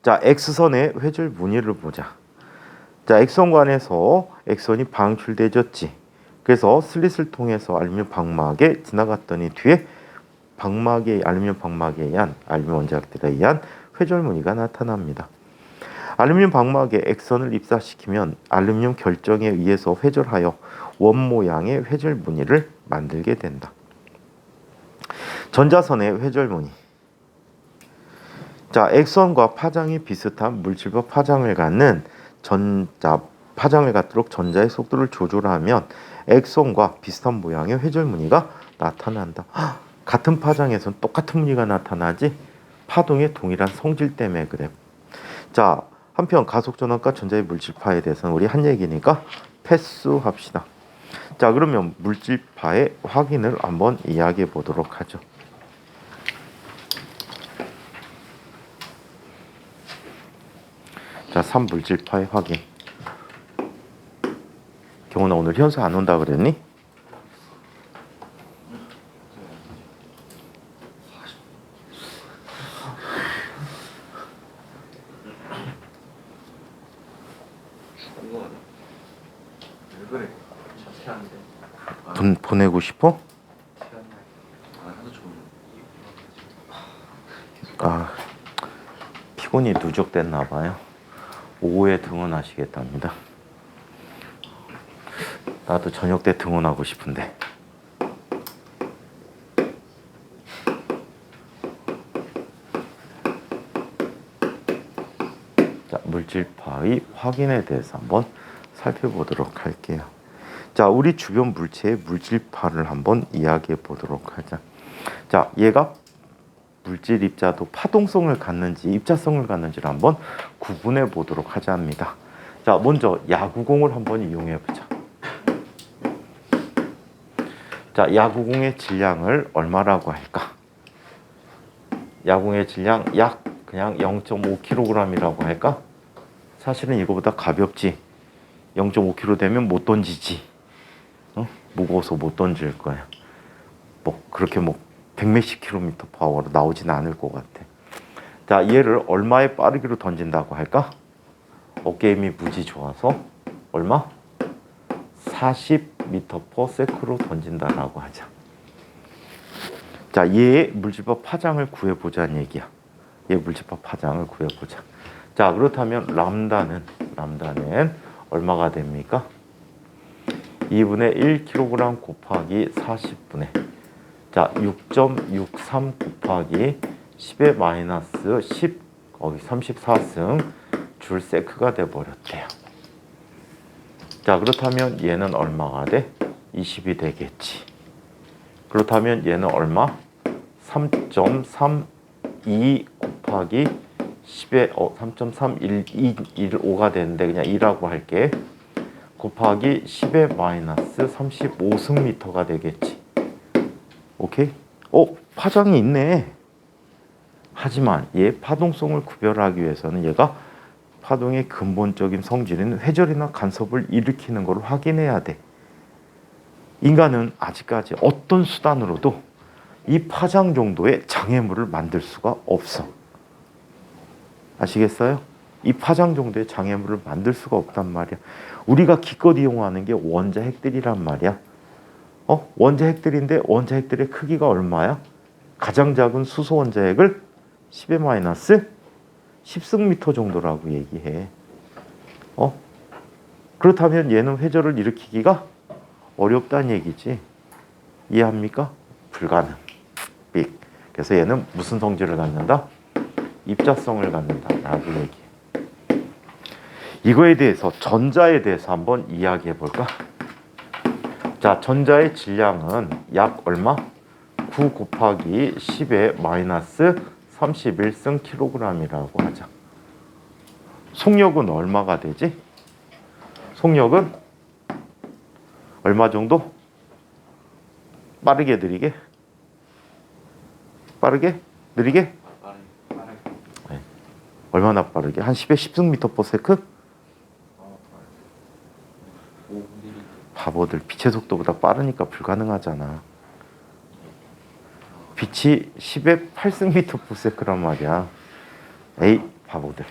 X선의 회절 무늬를 보자. X선관에서 X선이 방출되졌지. 그래서 슬릿을 통해서 알루미늄 방막에 지나갔더니 뒤에 알루미늄 방막에 의한 알루미늄 원자핵들에 의한 회절 무늬가 나타납니다. 알루미늄 방막에 액선을 입사시키면 알루미늄 결정에 의해서 회절하여 원 모양의 회절 무늬를 만들게 된다. 전자선의 회절 무늬. 자, 액선과 파장이 비슷한 물질과 파장을 갖는 파장을 갖도록 전자의 속도를 조절하면 액선과 비슷한 모양의 회절 무늬가 나타난다. 같은 파장에서는 똑같은 무늬가 나타나지 파동의 동일한 성질 때문에 그래. 자, 한편 가속전환과 전자의 물질파에 대해서는 우리 한 얘기니까 패스합시다. 자, 그러면 물질파의 확인을 한번 이야기해 보도록 하죠. 자, 3물질파의 확인. 경훈아, 오늘 현수 안 온다 그랬니? 왜 그래? 자세한데. 보내고 싶어? 하도 좋은. 피곤이 누적됐나 봐요. 오후에 등원하시겠답니다. 나도 저녁 때 등원하고 싶은데. 자, 물질파의 확인에 대해서 한번 살펴보도록 할게요. 자, 우리 주변 물체의 물질파를 한번 이야기해 보도록 하자. 자, 얘가 물질 입자도 파동성을 갖는지 입자성을 갖는지를 한번 구분해 보도록 하자 합니다. 자, 먼저 야구공을 한번 이용해 보자. 자, 야구공의 질량을 얼마라고 할까? 야구공의 질량 약 그냥 0.5kg이라고 할까? 사실은 이거보다 가볍지. 0.5kg 되면 못 던지지. 무거워서 못 던질 거야. 그렇게 100몇십 킬로미터 파워로 나오진 않을 것 같아. 자, 얘를 얼마의 빠르기로 던진다고 할까? 어깨 힘이 무지 좋아서 얼마? 40m/s로 던진다라고 하자. 자, 얘의 물질파 파장을 구해보자는 얘기야. 얘 물질파 파장을 구해보자. 자, 그렇다면 람다는 얼마가 됩니까? 2분의 1kg 곱하기 40분의 자, 6.63 곱하기 10의 마이너스 10 거기 34승 줄 세크가 돼버렸대요. 자, 그렇다면 얘는 얼마가 돼? 20이 되겠지. 그렇다면 얘는 얼마? 3.32 곱하기 10의 3.315가 되는데 그냥 2라고 할게. 곱하기 10의 마이너스 35승미터가 되겠지. 오케이? 파장이 있네. 하지만 얘 파동성을 구별하기 위해서는 얘가 파동의 근본적인 성질인 회절이나 간섭을 일으키는 걸 확인해야 돼. 인간은 아직까지 어떤 수단으로도 이 파장 정도의 장애물을 만들 수가 없어. 아시겠어요? 이 파장 정도의 장애물을 만들 수가 없단 말이야. 우리가 기껏 이용하는 게 원자핵들이란 말이야. 원자핵들인데 원자핵들의 크기가 얼마야? 가장 작은 수소 원자핵을 10의 마이너스 10승미터 정도라고 얘기해. 그렇다면 얘는 회절을 일으키기가 어렵다는 얘기지. 이해합니까? 불가능. 삑. 그래서 얘는 무슨 성질을 갖는다? 입자성을 갖는다라고 얘기해. 이거에 대해서 전자에 대해서 한번 이야기해 볼까? 자, 전자의 질량은 약 얼마? 9 곱하기 10의 마이너스 31승 킬로그램이라고 하자. 속력은 얼마가 되지? 속력은 얼마 정도? 빠르게 느리게? 빠르게? 느리게? 네. 얼마나 빠르게? 한 10의 10승미터/s? 바보들, 빛의 속도보다 빠르니까 불가능하잖아. 빛이 10의 8승미터/s란 말이야. 에이, 바보들.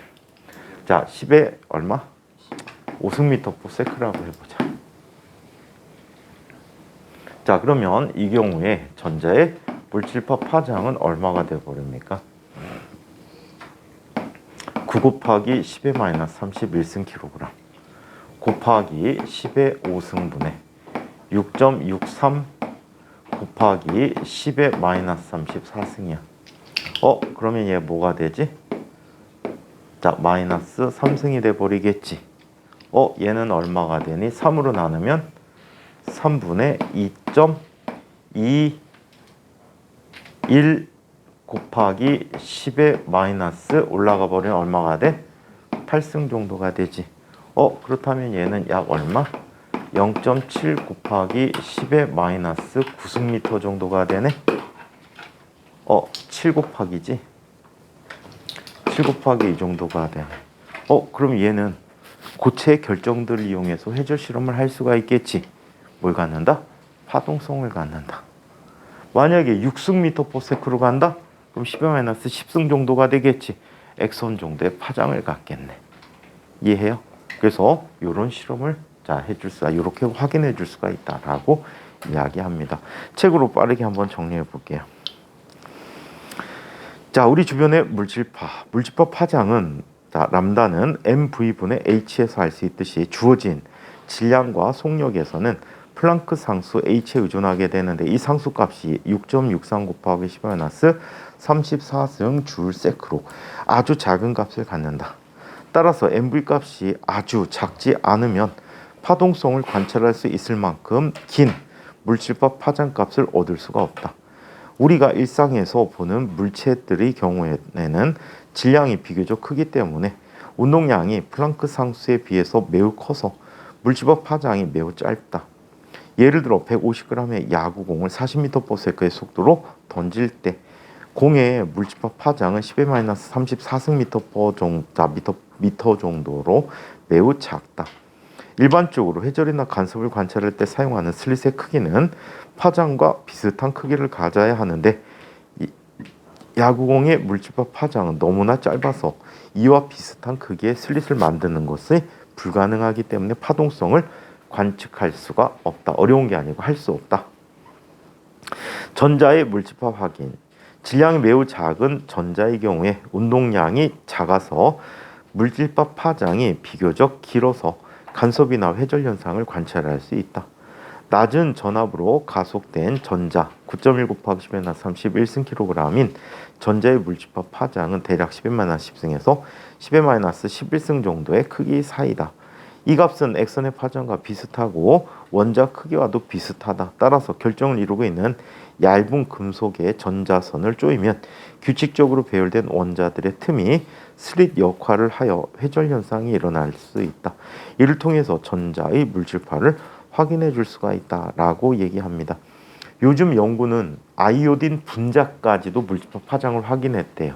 자, 10의 얼마? 5승미터/s라고 해보자. 자, 그러면 이 경우에 전자의 물질파 파장은 얼마가 되어버립니까? 9 곱하기 10의 마이너스 31승 kg 곱하기 10의 5승분의 6.63 곱하기 10의 마이너스 34승이야. 그러면 얘 뭐가 되지? 자, 마이너스 3승이 돼버리겠지. 얘는 얼마가 되니? 3으로 나누면 3분의 2.21 곱하기 10의 마이너스 올라가 버리면 얼마가 돼? 8승 정도가 되지. 그렇다면 얘는 약 얼마? 0.7 곱하기 10의 마이너스 9승미터 정도가 되네. 7 곱하기지. 7 곱하기 이 정도가 돼. 그럼 얘는 고체의 결정들을 이용해서 회절 실험을 할 수가 있겠지. 뭘 갖는다? 파동성을 갖는다. 만약에 6승 미터 퍼 세크로 간다? 그럼 10의 마이너스 10승 정도가 되겠지. 엑선 정도의 파장을 갖겠네. 이해해요? 그래서 이런 실험을 이렇게 확인해 줄 수가 있다라고 이야기합니다. 책으로 빠르게 한번 정리해 볼게요. 자, 우리 주변의 물질파 파장은 람다는 mv분의 h에서 알 수 있듯이 주어진 질량과 속력에서는 플랑크 상수 h에 의존하게 되는데 이 상수값이 6.63 곱하기 10-34승 줄/세크로 아주 작은 값을 갖는다. 따라서 mv 값이 아주 작지 않으면 파동성을 관찰할 수 있을 만큼 긴 물질파 파장값을 얻을 수가 없다. 우리가 일상에서 보는 물체들의 경우에는 질량이 비교적 크기 때문에 운동량이 플랑크 상수에 비해서 매우 커서 물질파 파장이 매우 짧다. 예를 들어 150g의 야구공을 40m/s의 속도로 던질 때 공의 물질파 파장은 10의 마이너스 34승 미터 정도로 매우 작다. 일반적으로 회절이나 간섭을 관찰할 때 사용하는 슬릿의 크기는 파장과 비슷한 크기를 가져야 하는데 야구공의 물질파 파장은 너무나 짧아서 이와 비슷한 크기의 슬릿을 만드는 것이 불가능하기 때문에 파동성을 관측할 수가 없다. 어려운 게 아니고 할 수 없다. 전자의 물질파 확인. 질량이 매우 작은 전자의 경우에 운동량이 작아서 물질파 파장이 비교적 길어서 간섭이나 회절 현상을 관찰할 수 있다. 낮은 전압으로 가속된 전자 9.1 곱하기 10-31승 kg인 전자의 물질파 파장은 대략 10-10승에서 10-11승 정도의 크기 사이다. 이 값은 액선의 파장과 비슷하고 원자 크기와도 비슷하다. 따라서 결정을 이루고 있는 얇은 금속의 전자선을 조이면 규칙적으로 배열된 원자들의 틈이 슬릿 역할을 하여 회절 현상이 일어날 수 있다. 이를 통해서 전자의 물질파를 확인해 줄 수가 있다라고 얘기합니다. 요즘 연구는 아이오딘 분자까지도 물질파 파장을 확인했대요.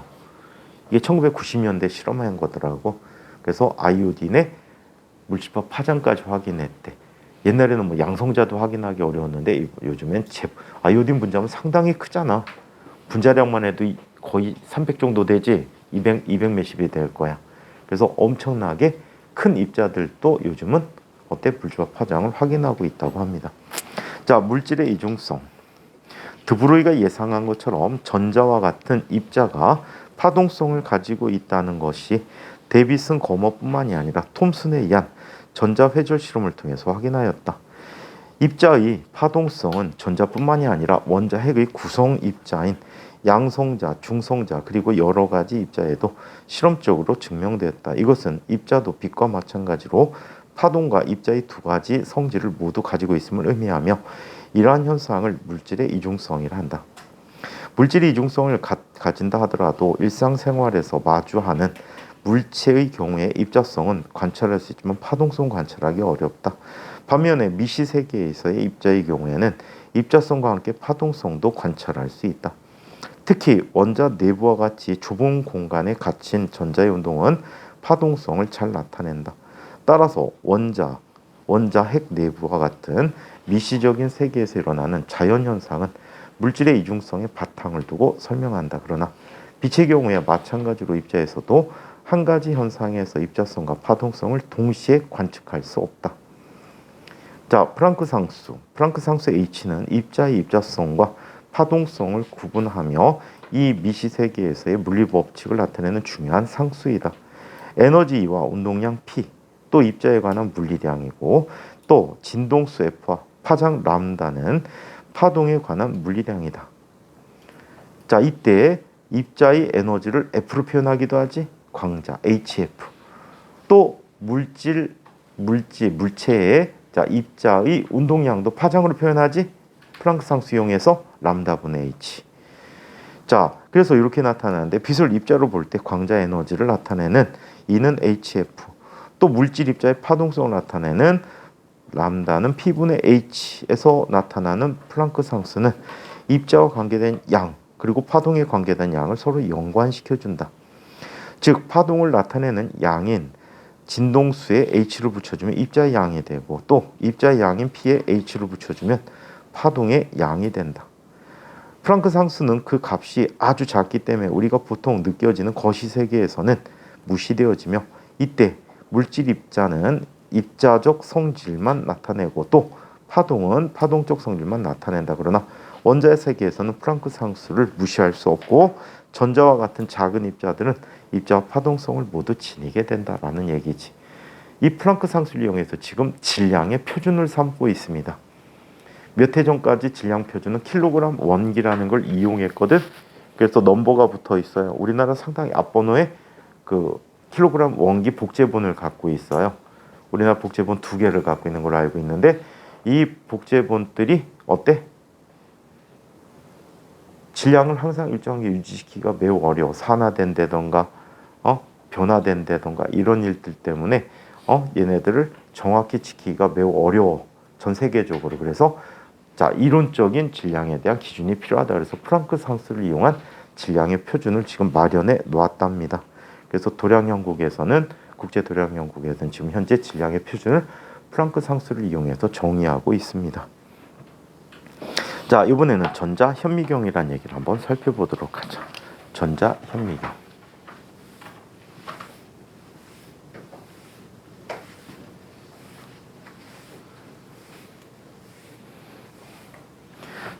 이게 1990년대 실험한 거더라고. 그래서 아이오딘의 물질파 파장까지 확인했대. 옛날에는 뭐 양성자도 확인하기 어려웠는데 요즘엔 아이오딘 분자면 상당히 크잖아. 분자량만 해도 거의 300 정도 되지. 200 몇십이 될 거야. 그래서 엄청나게 큰 입자들도 요즘은 물질파 파장을 확인하고 있다고 합니다. 자, 물질의 이중성. 드브로이가 예상한 것처럼 전자와 같은 입자가 파동성을 가지고 있다는 것이 데비슨 거머뿐만이 아니라 톰슨에 의한 전자 회절 실험을 통해서 확인하였다. 입자의 파동성은 전자뿐만이 아니라 원자 핵의 구성 입자인 양성자, 중성자 그리고 여러 가지 입자에도 실험적으로 증명되었다. 이것은 입자도 빛과 마찬가지로 파동과 입자의 두 가지 성질을 모두 가지고 있음을 의미하며 이러한 현상을 물질의 이중성이라 한다. 물질의 이중성을 가진다 하더라도 일상생활에서 마주하는 물체의 경우에 입자성은 관찰할 수 있지만 파동성 관찰하기 어렵다. 반면에 미시 세계에서의 입자의 경우에는 입자성과 함께 파동성도 관찰할 수 있다. 특히 원자 내부와 같이 좁은 공간에 갇힌 전자의 운동은 파동성을 잘 나타낸다. 따라서 원자 핵 내부와 같은 미시적인 세계에서 일어나는 자연현상은 물질의 이중성에 바탕을 두고 설명한다. 그러나 빛의 경우에 마찬가지로 입자에서도 한 가지 현상에서 입자성과 파동성을 동시에 관측할 수 없다. 자, 프랑크 상수. 프랑크 상수 H는 입자의 입자성과 파동성을 구분하며 이 미시 세계에서의 물리 법칙을 나타내는 중요한 상수이다. 에너지 E와 운동량 P, 또 입자에 관한 물리량이고, 또 진동수 F와 파장 람다는 파동에 관한 물리량이다. 자, 이때 입자의 에너지를 F로 표현하기도 하지. 광자 HF. 또 물체의 자, 입자의 운동량도 파장으로 표현하지. 플랑크 상수 이용해서 람다분의 H. 자, 그래서 이렇게 나타나는데 빛을 입자로 볼 때 광자 에너지를 나타내는 E는 HF. 또 물질 입자의 파동성을 나타내는 람다는 P분의 H에서 나타나는 플랑크 상수는 입자와 관계된 양 그리고 파동에 관계된 양을 서로 연관시켜준다. 즉 파동을 나타내는 양인 진동수에 H를 붙여주면 입자의 양이 되고, 또 입자의 양인 P에 H를 붙여주면 파동의 양이 된다. 플랑크 상수는 그 값이 아주 작기 때문에 우리가 보통 느껴지는 거시 세계에서는 무시되어지며, 이때 물질 입자는 입자적 성질만 나타내고 또 파동은 파동적 성질만 나타낸다. 그러나 원자의 세계에서는 플랑크 상수를 무시할 수 없고 전자와 같은 작은 입자들은 입자와 파동성을 모두 지니게 된다라는 얘기지. 이 플랑크 상수를 이용해서 지금 질량의 표준을 삼고 있습니다. 몇 해 전까지 질량 표준은 킬로그램 원기라는 걸 이용했거든. 그래서 넘버가 붙어 있어요. 우리나라 상당히 앞번호에 그 킬로그램 원기 복제본을 갖고 있어요. 우리나라 복제본 2개를 갖고 있는 걸로 알고 있는데, 이 복제본들이 어때? 질량을 항상 일정하게 유지시키기가 매우 어려워. 산화된다던가 변화된다던가 이런 일들 때문에 얘네들을 정확히 지키기가 매우 어려워. 전 세계적으로. 그래서 자, 이론적인 질량에 대한 기준이 필요하다. 그래서 프랑크 상수를 이용한 질량의 표준을 지금 마련해 놓았답니다. 그래서 도량연구에서는 국제도량연구에서는 지금 현재 질량의 표준을 플랑크 상수를 이용해서 정의하고 있습니다. 자, 이번에는 전자현미경이라는 얘기를 한번 살펴보도록 하죠. 전자현미경.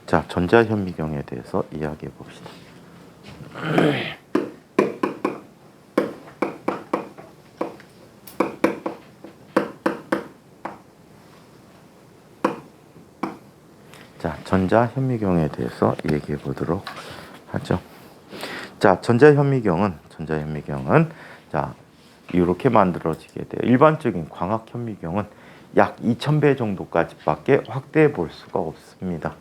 자, 전자현미경에 대해서 이야기해 봅시다. 자, 전자현미경에 대해서 얘기해 보도록 하죠. 자, 전자현미경은 자, 이렇게 만들어지게 돼요. 일반적인 광학현미경은 약 2000배 정도까지밖에 확대해 볼 수가 없습니다.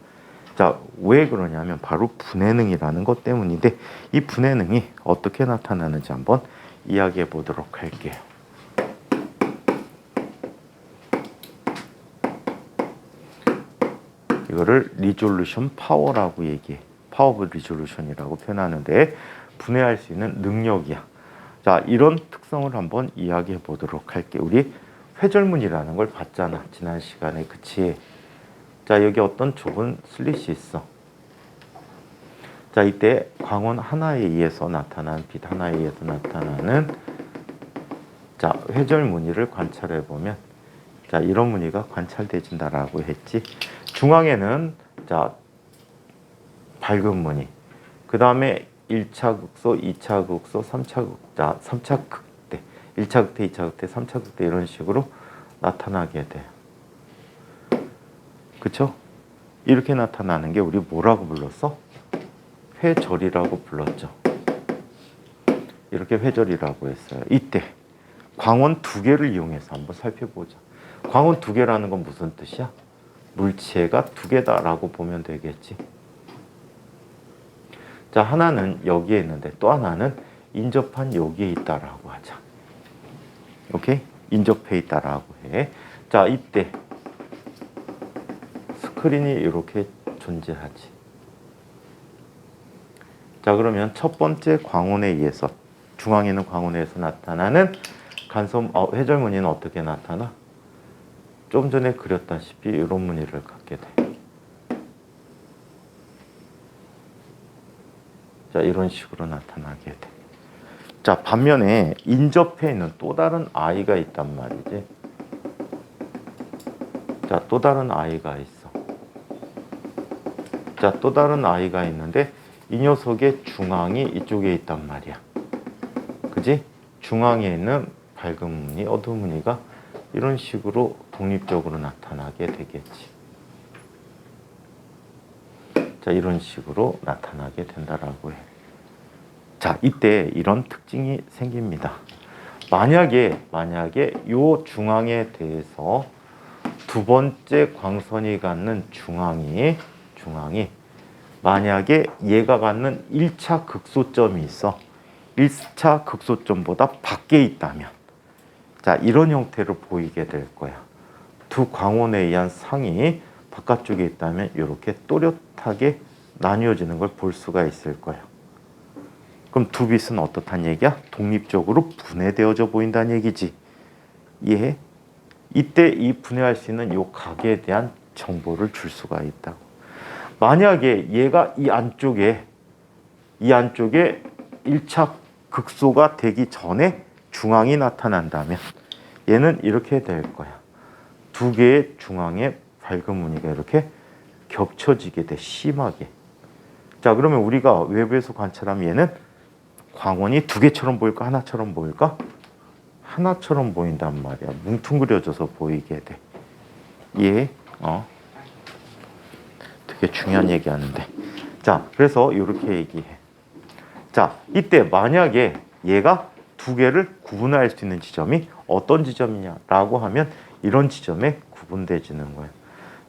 자, 왜 그러냐면 바로 분해능이라는 것 때문인데, 이 분해능이 어떻게 나타나는지 한번 이야기해 보도록 할게요. 이거를 리졸루션 파워라고 얘기해. 파워 오브 리졸루션이라고 표현하는데, 분해할 수 있는 능력이야. 자, 이런 특성을 한번 이야기해 보도록 할게. 우리 회절문이라는 걸 봤잖아, 지난 시간에. 그치? 자, 여기 어떤 좁은 슬릿이 있어. 자, 이때 광원 하나에 의해서 나타난, 빛 하나에 의해서 나타나는 자, 회절 무늬를 관찰해 보면, 자, 이런 무늬가 관찰되진다라고 했지. 중앙에는 자, 밝은 무늬, 그 다음에 1차 극소, 2차 극소, 3차 극대, 1차 극대, 2차 극대, 3차 극대 이런 식으로 나타나게 돼. 그쵸? 이렇게 나타나는 게 우리 뭐라고 불렀어? 회절이라고 불렀죠. 이렇게 회절이라고 했어요. 이때 광원 2개를 이용해서 한번 살펴보자. 광원 2개라는 건 무슨 뜻이야? 물체가 2개다라고 보면 되겠지. 자, 하나는 여기에 있는데 또 하나는 인접한 여기에 있다라고 하자. 오케이? 인접해 있다라고 해. 자, 이때 스크린이 이렇게 존재하지. 자, 그러면 첫 번째 광원에 의해서, 중앙에 있는 광원에 의해서 나타나는 간섭, 회절무늬는 어떻게 나타나? 좀 전에 그렸다시피 이런 무늬를 갖게 돼. 자, 이런 식으로 나타나게 돼. 자, 반면에 인접해 있는 또 다른 아이가 있단 말이지. 자, 또 다른 i가 있어. 자, 또 다른 i가 있는데 이 녀석의 중앙이 이쪽에 있단 말이야. 그지? 중앙에 있는 밝은 무늬, 어두운 무늬가 이런 식으로 독립적으로 나타나게 되겠지. 자, 이런 식으로 나타나게 된다라고 해. 자, 이때 이런 특징이 생깁니다. 만약에 요 중앙에 대해서 두 번째 광선이 갖는 중앙이 만약에 얘가 갖는 1차 극소점이 있어. 1차 극소점보다 밖에 있다면, 자, 이런 형태로 보이게 될 거야. 두 광원에 의한 상이 바깥쪽에 있다면 이렇게 또렷하게 나뉘어지는 걸 볼 수가 있을 거야. 그럼 두 빛은 어떻단 얘기야? 독립적으로 분해되어져 보인다는 얘기지. 이해해? 이때 이 분해할 수 있는 요 각에 대한 정보를 줄 수가 있다고. 만약에 얘가 이 안쪽에 1차 극소가 되기 전에 중앙이 나타난다면 얘는 이렇게 될 거야. 두 개의 중앙에 밝은 무늬가 이렇게 겹쳐지게 돼, 심하게. 자, 그러면 우리가 외부에서 관찰하면 얘는 광원이 두 개처럼 보일까? 하나처럼 보일까? 하나처럼 보인단 말이야. 뭉퉁그려져서 보이게 돼. 이해해? 되게 중요한 얘기하는데. 자, 그래서 이렇게 얘기해. 자, 이때 만약에 얘가 두 개를 구분할 수 있는 지점이 어떤 지점이냐라고 하면 이런 지점에 구분되지는 거예요.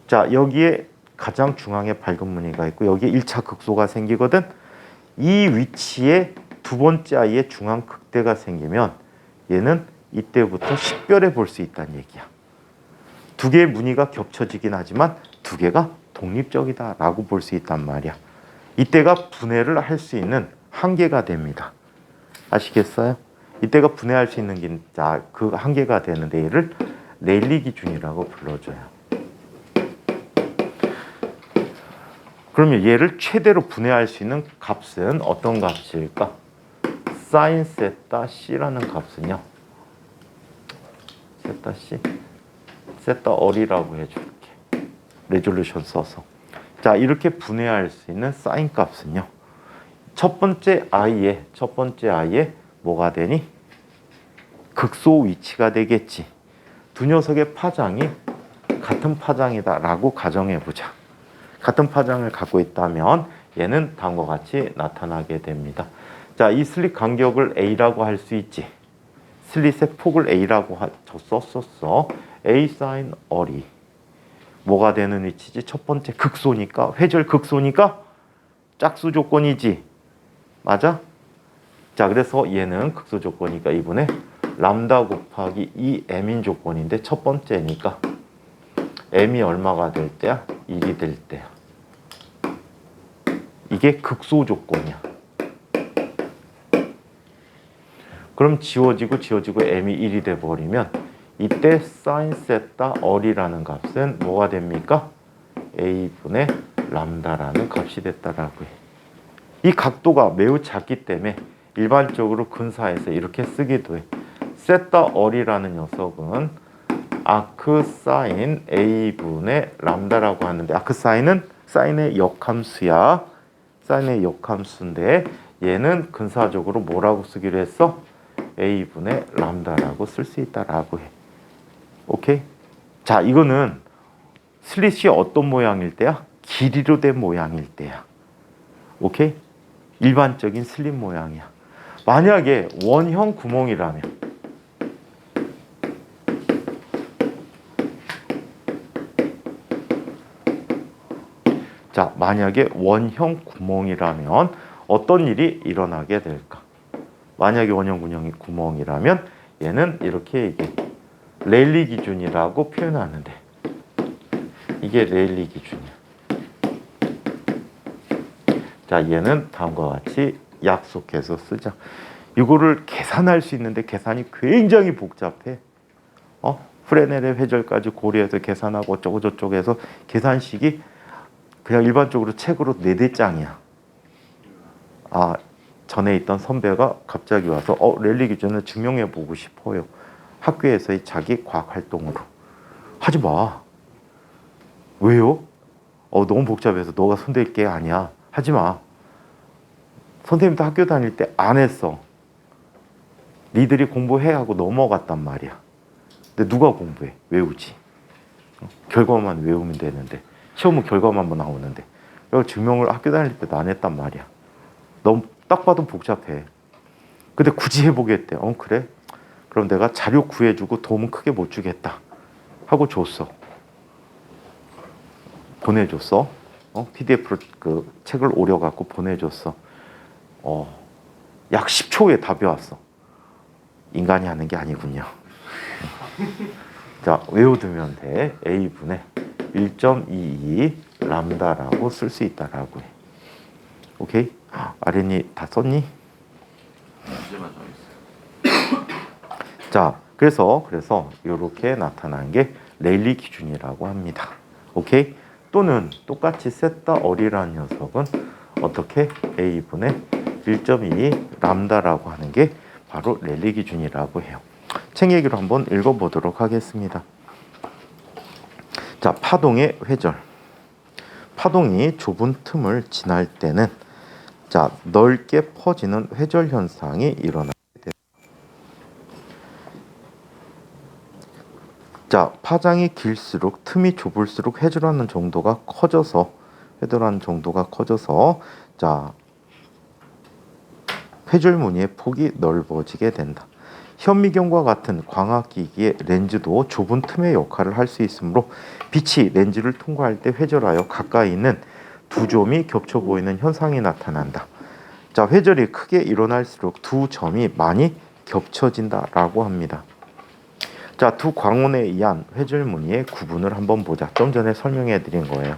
자, 여기에 가장 중앙에 밝은 무늬가 있고 여기에 1차 극소가 생기거든. 이 위치에 두 번째 아이의 중앙 극대가 생기면 얘는 이때부터 식별해 볼 수 있다는 얘기야. 두 개의 무늬가 겹쳐지긴 하지만 두 개가 독립적이다라고 볼 수 있단 말이야. 이때가 분해를 할 수 있는 한계가 됩니다. 아시겠어요? 이때가 분해할 수 있는 그 한계가 되는데 얘를 레일리 기준이라고 불러줘요. 그러면 얘를 최대로 분해할 수 있는 값은 어떤 값일까? 사인 세타 C라는 값은요. 세타 C, 세타 얼이라고 해줄게. 레졸루션 써서. 자, 이렇게 분해할 수 있는 사인 값은요. 첫 번째 i에 뭐가 되니? 극소 위치가 되겠지. 두 녀석의 파장이 같은 파장이다라고 가정해보자. 같은 파장을 갖고 있다면 얘는 다음과 같이 나타나게 됩니다. 자, 이 슬릿 간격을 A라고 할 수 있지. 슬릿의 폭을 A라고 썼었어. A 사인 얼이 뭐가 되는 위치지? 첫 번째 극소니까, 회절 극소니까 짝수 조건이지. 맞아? 자, 그래서 얘는 극소 조건이니까 이분의 람다 곱하기 2m인 조건인데 첫 번째니까 m이 얼마가 될 때야? 1이 될 때야. 이게 극소 조건이야. 그럼 지워지고 m이 1이 돼버리면 이때 사인 세타 얼이라는 값은 뭐가 됩니까? a분의 람다라는 값이 됐다라고 해. 이 각도가 매우 작기 때문에 일반적으로 근사에서 이렇게 쓰기도 해. 세타 얼이라는 녀석은 아크 사인 a분의 람다라고 하는데 아크 사인은 사인의 역함수야. 사인의 역함수인데 얘는 근사적으로 뭐라고 쓰기로 했어? a분의 람다라고 쓸 수 있다라고 해. 오케이? 자, 이거는 슬릿이 어떤 모양일 때야? 길이로 된 모양일 때야. 오케이? 일반적인 슬릿 모양이야. 만약에 원형 구멍이라면 자, 만약에 원형 구멍이라면 어떤 일이 일어나게 될까? 만약에 원형 구멍이라면 얘는 이렇게 얘기해. 레일리 기준이라고 표현하는데 이게 레일리 기준이야. 자, 얘는 다음과 같이 약속해서 쓰자. 이거를 계산할 수 있는데 계산이 굉장히 복잡해. 프레넬의 회절까지 고려해서 계산하고 어쩌고 저쩌고 해서 계산식이 그냥 일반적으로 책으로 4대장이야. 아, 전에 있던 선배가 갑자기 와서 레일리 기준을 증명해 보고 싶어요. 학교에서의 자기 과학 활동으로. 하지 마. 왜요? 너무 복잡해서 너가 손댈 게 아니야. 하지 마. 선생님도 학교 다닐 때 안 했어. 니들이 공부해 하고 넘어갔단 말이야. 근데 누가 공부해? 외우지. 결과만 외우면 되는데. 시험은 결과만 나오는데. 그리고 증명을 학교 다닐 때도 안 했단 말이야. 너무 딱 봐도 복잡해. 근데 굳이 해보겠대. 그래? 그럼 내가 자료 구해주고 도움은 크게 못 주겠다. 하고 줬어. 보내줬어. PDF로 그 책을 오려갖고 보내줬어. 약 10초에 답이 왔어. 인간이 하는 게 아니군요. 자, 외워두면 돼. A분의 1.22 람다라고 쓸 수 있다라고 해. 오케이? 아린이 다 썼니? 문제만 정했어요. 자, 그래서 이렇게 나타난 게 레일리 기준이라고 합니다. 오케이? 또는 똑같이 세타 어리라는 녀석은 어떻게 A분의 1.22 람다라고 하는 게 바로 레일리 기준이라고 해요. 책 얘기로 한번 읽어보도록 하겠습니다. 자, 파동의 회절. 파동이 좁은 틈을 지날 때는 자, 넓게 퍼지는 회절 현상이 일어나게 됩니다. 자, 파장이 길수록 틈이 좁을수록 회절하는 정도가 커져서 자, 회절 무늬의 폭이 넓어지게 된다. 현미경과 같은 광학기기의 렌즈도 좁은 틈의 역할을 할 수 있으므로 빛이 렌즈를 통과할 때 회절하여 가까이 있는 두 점이 겹쳐 보이는 현상이 나타난다. 자, 회절이 크게 일어날수록 두 점이 많이 겹쳐진다라고 합니다. 자, 두 광원에 의한 회절 무늬의 구분을 한번 보자. 좀 전에 설명해 드린 거예요.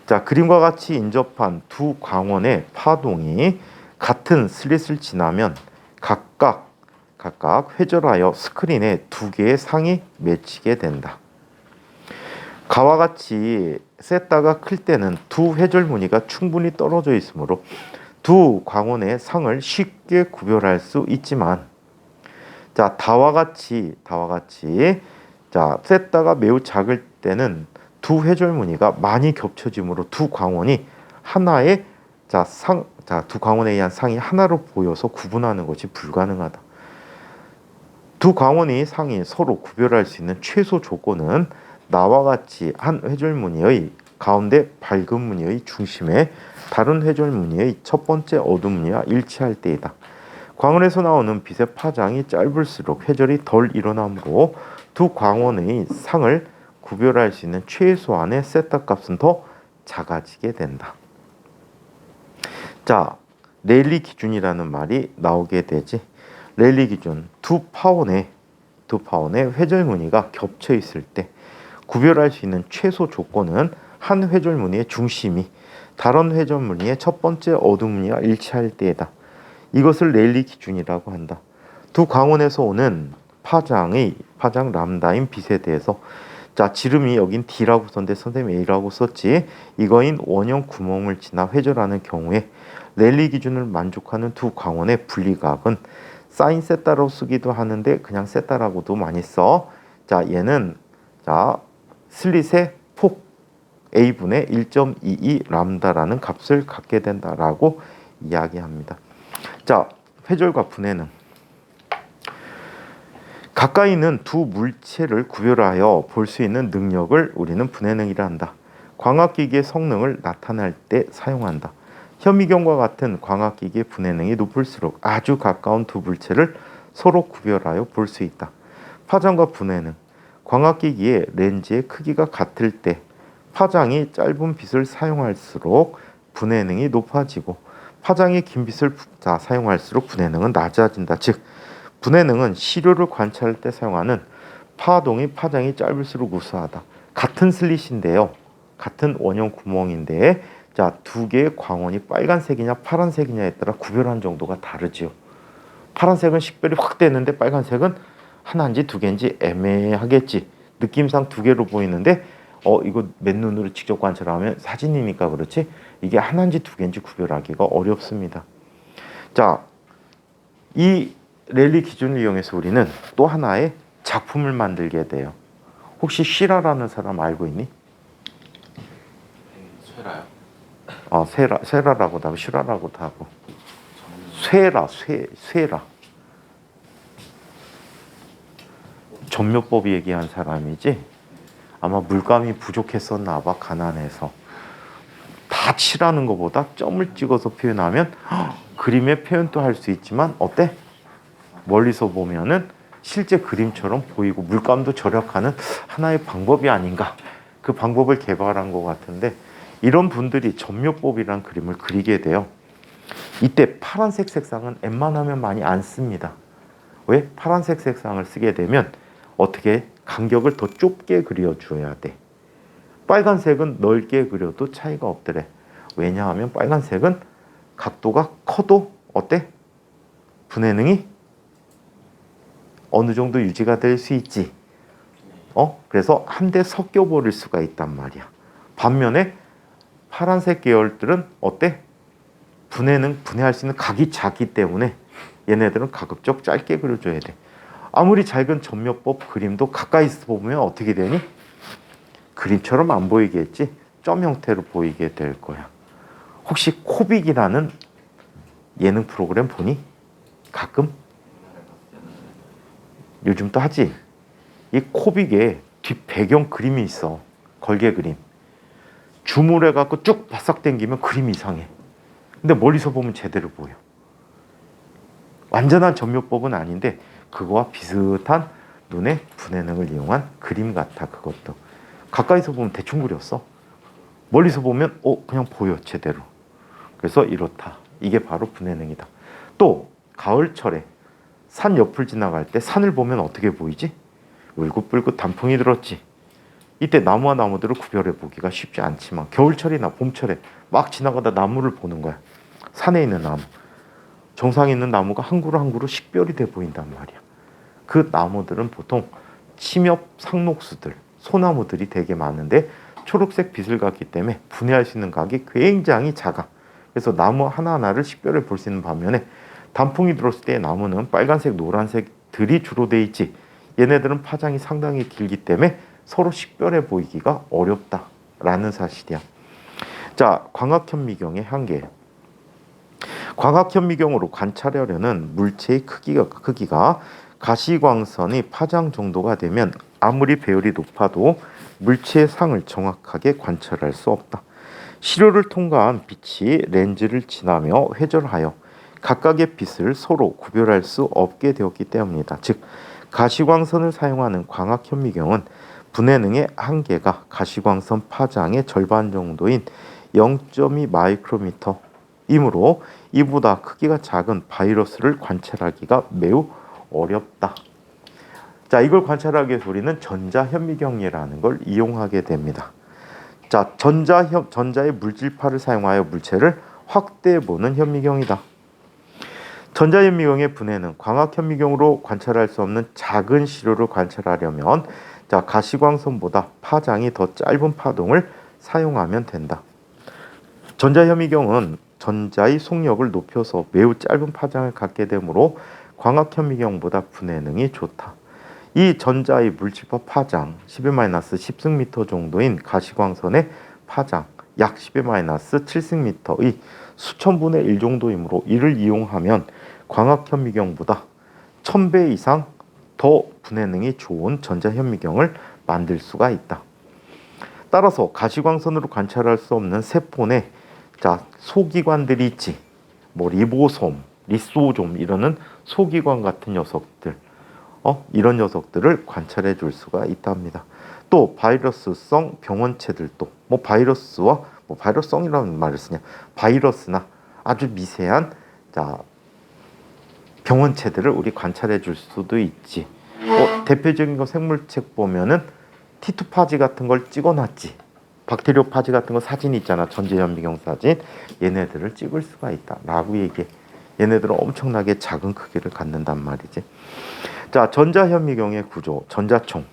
자, 그림과 같이 인접한 두 광원의 파동이 같은 슬릿을 지나면 각각 회절하여 스크린에 두 개의 상이 맺히게 된다. 가와 같이 세타가 클 때는 두 회절 무늬가 충분히 떨어져 있으므로 두 광원의 상을 쉽게 구별할 수 있지만 자, 다와 같이 자, 세타가 매우 작을 때는 두 회절 무늬가 많이 겹쳐지므로 두 광원이 하나의 두 광원에 의한 상이 하나로 보여서 구분하는 것이 불가능하다. 두 광원의 상이 서로 구별할 수 있는 최소 조건은 나와 같이 한 회절 무늬의 가운데 밝은 무늬의 중심에 다른 회절 무늬의 첫 번째 어두운 무늬와 일치할 때이다. 광원에서 나오는 빛의 파장이 짧을수록 회절이 덜 일어나므로 두 광원의 상을 구별할 수 있는 최소한의 세타 값은 더 작아지게 된다. 자, 레일리 기준이라는 말이 나오게 되지. 레일리 기준, 두 파원의 회절 무늬가 겹쳐 있을 때 구별할 수 있는 최소 조건은 한 회절 무늬의 중심이 다른 회절 무늬의 첫 번째 어두운 무늬와 일치할 때이다. 이것을 레일리 기준이라고 한다. 두 광원에서 오는 파장 람다인 빛에 대해서 자, 지름이 여긴 D라고 썼는데 선생님이 A라고 썼지. 이거인 원형 구멍을 지나 회절하는 경우에 레일리 기준을 만족하는 두 광원의 분리각은 사인 세타로 쓰기도 하는데 그냥 세타라고도 많이 써. 자, 얘는 자, 슬릿의 폭 A분의 1.22 람다라는 값을 갖게 된다라고 이야기합니다. 자, 회절과 분해능. 가까이 있는 두 물체를 구별하여 볼 수 있는 능력을 우리는 분해능이라 한다. 광학기기의 성능을 나타낼 때 사용한다. 현미경과 같은 광학기기의 분해능이 높을수록 아주 가까운 두 물체를 서로 구별하여 볼 수 있다. 파장과 분해능. 광학기기의 렌즈의 크기가 같을 때 파장이 짧은 빛을 사용할수록 분해능이 높아지고 파장이 긴 빛을 사용할수록 분해능은 낮아진다. 즉 분해능은 시료를 관찰할 때 사용하는 파장이 짧을수록 우수하다. 같은 슬릿인데요. 같은 원형 구멍인데 자, 두 개의 광원이 빨간색이냐 파란색이냐에 따라 구별하는 정도가 다르지요. 파란색은 식별이 확 되는데 빨간색은 하나인지 두 개인지 애매하겠지. 느낌상 두 개로 보이는데 이거 맨눈으로 직접 관찰하면 사진이니까 그렇지 이게 하나인지 두 개인지 구별하기가 어렵습니다. 자, 이 레일리 기준을 이용해서 우리는 또 하나의 작품을 만들게 돼요. 혹시 시라라는 사람 알고 있니? 쇠라라고도 하고 슈라라고도 하고 쇠라. 전묘법 얘기한 사람이지. 아마 물감이 부족했었나 봐. 가난해서. 다 칠하는 것보다 점을 찍어서 표현하면 그림의 표현도 할 수 있지만 어때? 멀리서 보면은 실제 그림처럼 보이고 물감도 절약하는 하나의 방법이 아닌가. 그 방법을 개발한 것 같은데 이런 분들이 전묘법이란 그림을 그리게 돼요. 이때 파란색 색상은 웬만하면 많이 안 씁니다. 왜? 파란색 색상을 쓰게 되면 어떻게 간격을 더 좁게 그려줘야 돼. 빨간색은 넓게 그려도 차이가 없더래. 왜냐하면 빨간색은 각도가 커도 어때? 분해능이 어느 정도 유지가 될 수 있지. 그래서 한데 섞여 버릴 수가 있단 말이야. 반면에 파란색 계열들은 어때? 분해할 수 있는 각이 작기 때문에 얘네들은 가급적 짧게 그려줘야 돼. 아무리 작은 전묘법 그림도 가까이서 보면 어떻게 되니? 그림처럼 안 보이겠지? 점 형태로 보이게 될 거야. 혹시 코빅이라는 예능 프로그램 보니? 가끔? 요즘 또 하지? 이 코빅에 뒷 배경 그림이 있어. 걸개 그림. 줌을 해갖고 쭉 바싹 당기면 그림이 이상해. 근데 멀리서 보면 제대로 보여. 완전한 전묘법은 아닌데 그거와 비슷한 눈의 분해능을 이용한 그림 같아. 그것도 가까이서 보면 대충 그렸어. 멀리서 보면 그냥 보여 제대로. 그래서 이렇다. 이게 바로 분해능이다. 또 가을철에 산 옆을 지나갈 때 산을 보면 어떻게 보이지? 울긋불긋 단풍이 들었지. 이때 나무와 나무들을 구별해 보기가 쉽지 않지만 겨울철이나 봄철에 막 지나가다 나무를 보는 거야. 산에 있는 나무, 정상에 있는 나무가 한 그루 한 그루 식별이 돼 보인단 말이야. 그 나무들은 보통 침엽 상록수들, 소나무들이 되게 많은데 초록색 빛을 갖기 때문에 분해할 수 있는 각이 굉장히 작아. 그래서 나무 하나하나를 식별해 볼 수 있는 반면에 단풍이 들었을 때 나무는 빨간색, 노란색들이 주로 돼 있지. 얘네들은 파장이 상당히 길기 때문에 서로 식별해 보이기가 어렵다라는 사실이야. 자, 광학현미경의 한계. 광학현미경으로 관찰하려는 물체의 크기가 가시광선의 파장 정도가 되면 아무리 배율이 높아도 물체의 상을 정확하게 관찰할 수 없다. 시료를 통과한 빛이 렌즈를 지나며 회절하여 각각의 빛을 서로 구별할 수 없게 되었기 때문이다. 즉, 가시광선을 사용하는 광학현미경은 분해능의 한계가 가시광선 파장의 절반 정도인 0.2 마이크로미터이므로 이보다 크기가 작은 바이러스를 관찰하기가 매우 어렵다. 자, 이걸 관찰하기 위해서 우리는 전자현미경이라는 걸 이용하게 됩니다. 자, 전자의 물질파를 사용하여 물체를 확대해 보는 현미경이다. 전자현미경의 분해는 광학현미경으로 관찰할 수 없는 작은 시료를 관찰하려면 자, 가시광선보다 파장이 더 짧은 파동을 사용하면 된다. 전자현미경은 전자의 속력을 높여서 매우 짧은 파장을 갖게 되므로 광학현미경보다 분해능이 좋다. 이 전자의 물질파 파장 10-10승미터 정도인 가시광선의 파장 약 10-7승미터의 수천분의 1 정도이므로 이를 이용하면 광학현미경보다 1000배 이상 더 분해능이 좋은 전자현미경을 만들 수가 있다. 따라서 가시광선으로 관찰할 수 없는 세포내 소기관들이 있지. 뭐 리보솜, 리소좀 이러는 소기관 같은 녀석들, 이런 녀석들을 관찰해 줄 수가 있답니다. 또 바이러스성 병원체들도 바이러스성이라는 말을 쓰냐? 바이러스나 아주 미세한 병원체들을 우리 관찰해 줄 수도 있지. 대표적인 거 생물책 보면은 티투파지 같은 걸 찍어놨지. 박테리오파지 같은 거 사진 있잖아. 전자현미경 사진. 얘네들을 찍을 수가 있다라고 얘기해. 얘네들은 엄청나게 작은 크기를 갖는단 말이지. 자, 전자현미경의 구조, 전자총.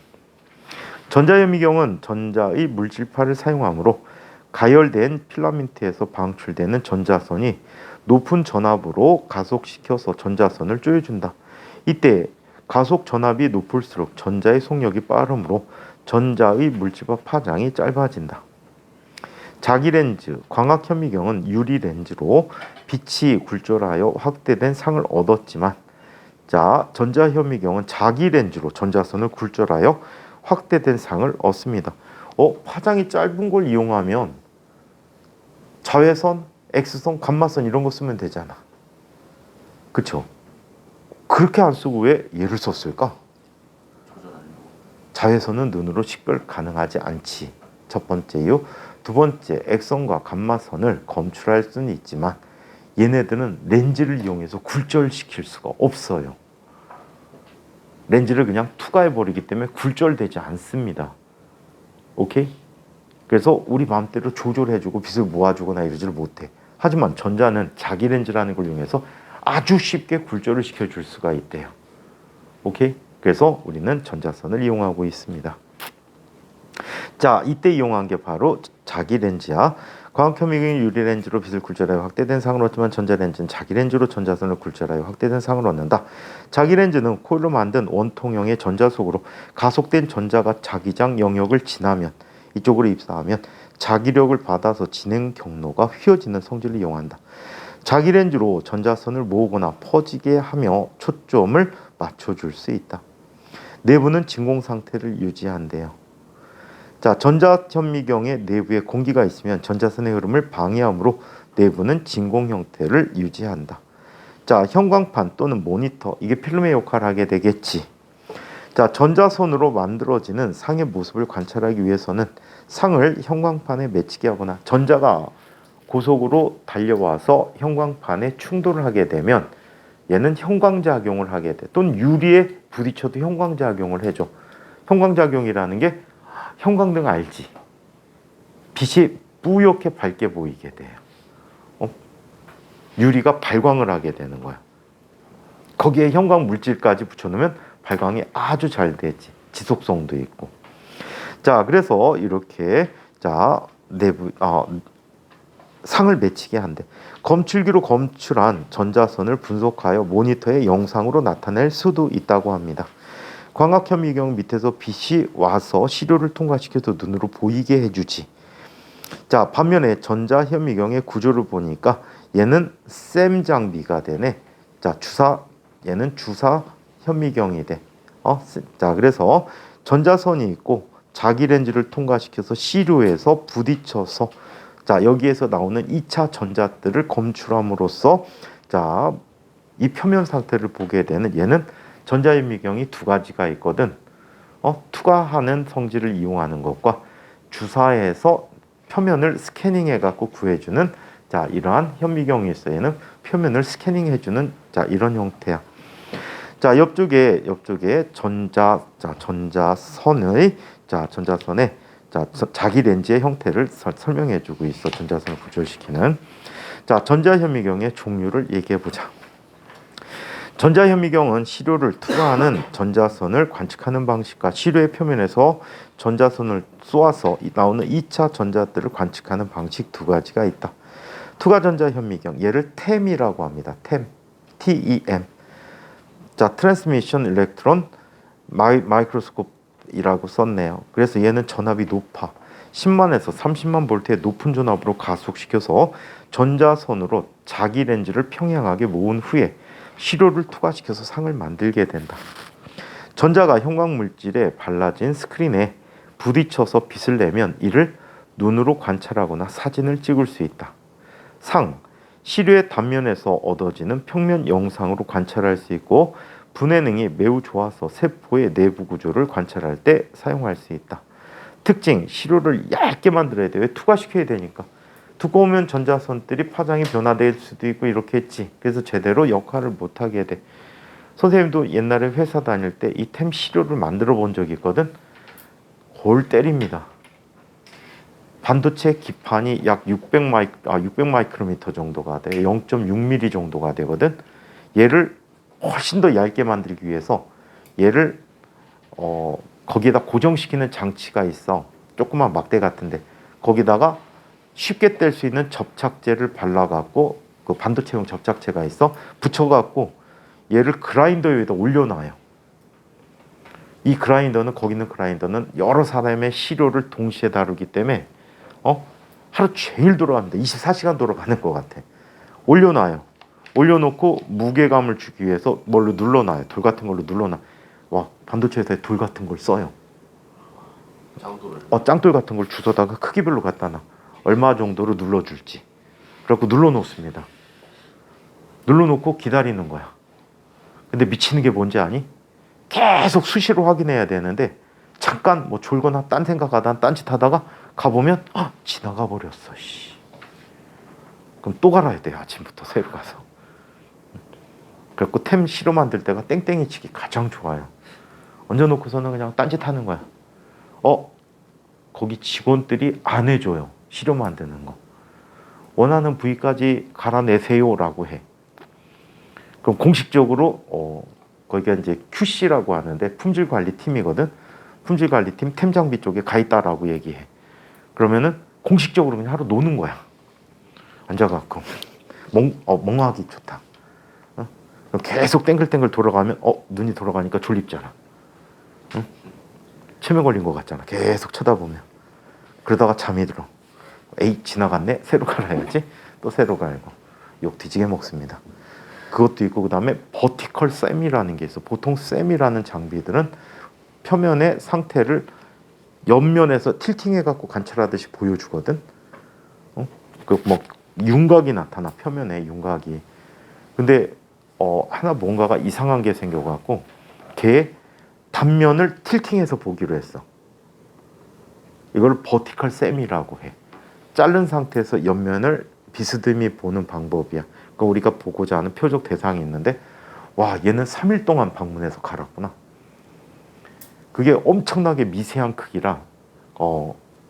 전자현미경은 전자의 물질파를 사용하므로 가열된 필라멘트에서 방출되는 전자선이 높은 전압으로 가속시켜서 전자선을 조여준다. 이때 가속 전압이 높을수록 전자의 속력이 빠르므로 전자의 물질파 파장이 짧아진다. 자기 렌즈, 광학 현미경은 유리 렌즈로 빛이 굴절하여 확대된 상을 얻었지만, 자, 전자 현미경은 자기 렌즈로 전자선을 굴절하여 확대된 상을 얻습니다. 파장이 짧은 걸 이용하면 자외선, X선, 감마선 이런 거 쓰면 되잖아. 그쵸? 그렇게 안 쓰고 왜 얘를 썼을까? 자외선은 눈으로 식별 가능하지 않지. 첫 번째 이유. 두 번째, X선과 감마선을 검출할 수는 있지만 얘네들은 렌즈를 이용해서 굴절시킬 수가 없어요. 렌즈를 그냥 투과해버리기 때문에 굴절되지 않습니다. 오케이? 그래서 우리 마음대로 조절해주고 빛을 모아주거나 이러지를 못해. 하지만 전자는 자기 렌즈라는 걸 이용해서 아주 쉽게 굴절을 시켜줄 수가 있대요. 오케이? 그래서 우리는 전자선을 이용하고 있습니다. 자, 이때 이용한 게 바로 자기 렌즈야. 광학 현미경이 유리 렌즈로 빛을 굴절하여 확대된 상을 얻지만 전자 렌즈는 자기 렌즈로 전자선을 굴절하여 확대된 상을 얻는다. 자기 렌즈는 코일로 만든 원통형의 전자 속으로 가속된 전자가 자기장 영역을 지나면, 이쪽으로 입사하면 자기력을 받아서 진행 경로가 휘어지는 성질을 이용한다. 자기 렌즈로 전자선을 모으거나 퍼지게 하며 초점을 맞춰줄 수 있다. 내부는 진공 상태를 유지한대요. 자, 전자 현미경의 내부에 공기가 있으면 전자선의 흐름을 방해하므로 내부는 진공 형태를 유지한다. 자, 형광판 또는 모니터, 이게 필름의 역할을 하게 되겠지. 자, 전자선으로 만들어지는 상의 모습을 관찰하기 위해서는 상을 형광판에 맺히게 하거나 전자가 고속으로 달려와서 형광판에 충돌을 하게 되면 얘는 형광작용을 하게 돼. 또는 유리에 부딪혀도 형광작용을 해줘. 형광작용이라는 게 형광등 알지? 빛이 뿌옇게 밝게 보이게 돼요. 유리가 발광을 하게 되는 거야. 거기에 형광 물질까지 붙여놓으면 발광이 아주 잘 되지. 지속성도 있고. 자, 그래서 이렇게 자 내부 상을 맺히게 한대. 검출기로 검출한 전자선을 분석하여 모니터의 영상으로 나타낼 수도 있다고 합니다. 광학 현미경 밑에서 빛이 와서 시료를 통과시켜서 눈으로 보이게 해주지. 자, 반면에 전자 현미경의 구조를 보니까 얘는 셈 장비가 되네. 자, 얘는 주사 현미경이 돼. 자, 그래서 전자선이 있고 자기 렌즈를 통과시켜서 시료에서 부딪혀서 자, 여기에서 나오는 2차 전자들을 검출함으로써 자, 이 표면 상태를 보게 되는, 얘는 전자 현미경이 두 가지가 있거든. 투과하는 성질을 이용하는 것과 주사해서 표면을 스캐닝해 갖고 구해주는 자, 이러한 현미경이 있어. 얘는 표면을 스캐닝해 주는 자, 이런 형태야. 자, 옆쪽에 전자선의 전자선의 자기 렌즈의 형태를 설명해 주고 있어. 전자선을 구조시키는. 자, 전자 현미경의 종류를 얘기해 보자. 전자 현미경은 시료를 투과하는 전자선을 관측하는 방식과 시료의 표면에서 전자선을 쏘아서 나오는 2차 전자들을 관측하는 방식 두 가지가 있다. 투과 전자 현미경, 얘를 TEM이라고 합니다. TEM, TEM. 자, 트랜스미션 일렉트론 마이크로스코프이라고 썼네요. 그래서 얘는 전압이 높아. 10만에서 30만 볼트의 높은 전압으로 가속시켜서 전자선으로 자기 렌즈를 평행하게 모은 후에 시료를 투과시켜서 상을 만들게 된다. 전자가 형광물질에 발라진 스크린에 부딪혀서 빛을 내면 이를 눈으로 관찰하거나 사진을 찍을 수 있다. 시료의 단면에서 얻어지는 평면 영상으로 관찰할 수 있고 분해능이 매우 좋아서 세포의 내부 구조를 관찰할 때 사용할 수 있다. 특징, 시료를 얇게 만들어야 돼. 왜? 투과시켜야 되니까. 두꺼우면 전자선들이 파장이 변화될 수도 있고 이렇게 했지. 그래서 제대로 역할을 못하게 돼. 선생님도 옛날에 회사 다닐 때 이 템 시료를 만들어 본 적이 있거든. 골 때립니다. 반도체 기판이 약 600 마이크로미터 정도가 돼. 0.6mm 정도가 되거든. 얘를 훨씬 더 얇게 만들기 위해서 얘를 거기에다 고정시키는 장치가 있어. 조그만 막대 같은데 거기다가 쉽게 뗄 수 있는 접착제를 발라갖고 그 반도체용 접착제가 있어. 붙여갖고 얘를 그라인더 위에다 올려놔요. 이 그라인더는, 거기 있는 그라인더는 여러 사람의 시료를 동시에 다루기 때문에 하루 종일 돌아갑니다. 24시간 돌아가는 것 같아. 올려놔요. 올려놓고 무게감을 주기 위해서 뭘로 눌러놔요. 돌 같은 걸로 눌러놔. 와, 반도체 회사에 돌 같은 걸 써요. 장도를. 짱돌 같은 걸 주워다가 크기별로 갖다 놔. 얼마 정도로 눌러줄지. 그래갖고 눌러놓습니다. 눌러놓고 기다리는 거야. 근데 미치는 게 뭔지 아니? 계속 수시로 확인해야 되는데 잠깐 뭐 졸거나 딴 생각하다 딴짓하다가 가보면 지나가 버렸어. 씨. 그럼 또 갈아야 돼요. 아침부터 새로 가서. 그래갖고 템 실어 만들 때가 땡땡이 치기 가장 좋아요. 얹어놓고서는 그냥 딴짓하는 거야. 거기 직원들이 안 해줘요. 실어 만드는 거. 원하는 부위까지 갈아내세요라고 해. 그럼 공식적으로 거기가 이제 QC라고 하는데 품질관리팀이거든. 품질관리팀 템장비 쪽에 가 있다라고 얘기해. 그러면은 공식적으로 그냥 하루 노는 거야. 앉아갖고 멍하기 좋다. 계속 땡글땡글 돌아가면 눈이 돌아가니까 졸립잖아. 응? 치매 걸린 것 같잖아. 계속 쳐다보면. 그러다가 잠이 들어. 에이 지나갔네. 새로 갈아야지. 또 새로 갈고. 욕 뒤지게 먹습니다. 그것도 있고 그다음에 버티컬 셈이라는 게 있어. 보통 셈이라는 장비들은 표면의 상태를 옆면에서 틸팅해갖고 관찰하듯이 보여주거든. 그 뭐 윤곽이 나타나. 표면에 윤곽이. 근데 하나 뭔가가 이상한 게 생겨갖고 걔 단면을 틸팅해서 보기로 했어. 이걸 버티컬 셈이라고 해. 자른 상태에서 옆면을 비스듬히 보는 방법이야. 그러니까 우리가 보고자 하는 표적 대상이 있는데 와 얘는 3일 동안 방문해서 갈았구나. 그게 엄청나게 미세한 크기라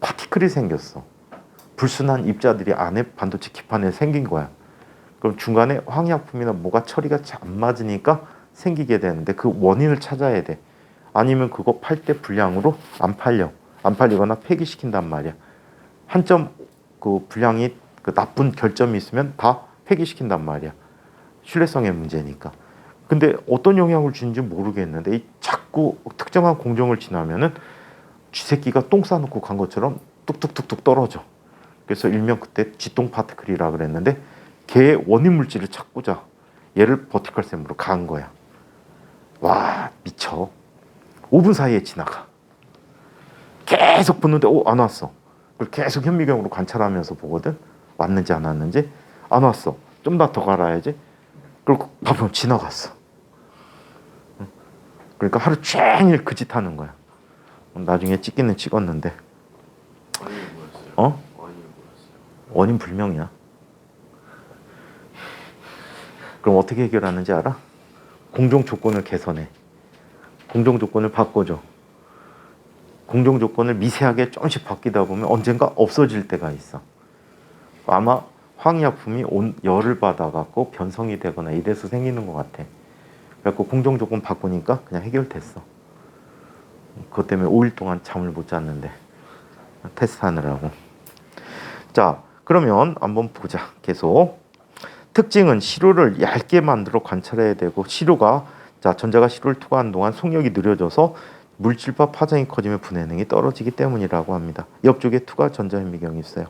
파티클이 생겼어. 불순한 입자들이 안에 반도체 기판에 생긴 거야. 그럼 중간에 화학약품이나 뭐가 처리가 잘 안 맞으니까 생기게 되는데 그 원인을 찾아야 돼. 아니면 그거 팔 때 불량으로 안 팔려. 안 팔리거나 폐기시킨단 말이야. 한 점 그 불량이 그 나쁜 결점이 있으면 다 폐기시킨단 말이야. 신뢰성의 문제니까. 근데 어떤 영향을 주는지 모르겠는데 자꾸 특정한 공정을 지나면은 쥐새끼가 똥 싸놓고 간 것처럼 뚝뚝뚝뚝 떨어져. 그래서 일명 그때 쥐똥 파티클이라 그랬는데 걔의 원인 물질을 찾고자 얘를 버티컬 셈으로 간 거야. 와 미쳐. 5분 사이에 지나가. 계속 붙는데 안 왔어. 그걸 계속 현미경으로 관찰하면서 보거든. 왔는지 안 왔는지. 안 왔어. 좀 더 갈아야지. 그리고 봐보면 지나갔어. 그러니까 하루 종일 그 짓 하는 거야. 나중에 찍기는 찍었는데. 원인이 뭐였어요? 원인이 뭐였어요? 원인 불명이야. 그럼 어떻게 해결하는지 알아? 공정 조건을 개선해. 공정 조건을 바꿔줘. 공정 조건을 미세하게 조금씩 바뀌다 보면 언젠가 없어질 때가 있어. 아마 화학약품이 열을 받아갖고 변성이 되거나 이래서 생기는 것 같아. 그래갖고 공정 조건 바꾸니까 그냥 해결됐어. 그것 때문에 5일 동안 잠을 못 잤는데 테스트하느라고. 자, 그러면 한번 보자. 계속. 특징은 시료를 얇게 만들어 관찰해야 되고 시료가 전자가 시료를 투과하는 동안 속력이 느려져서 물질파 파장이 커지면 분해능이 떨어지기 때문이라고 합니다. 옆쪽에 투과 전자현미경이 있어요.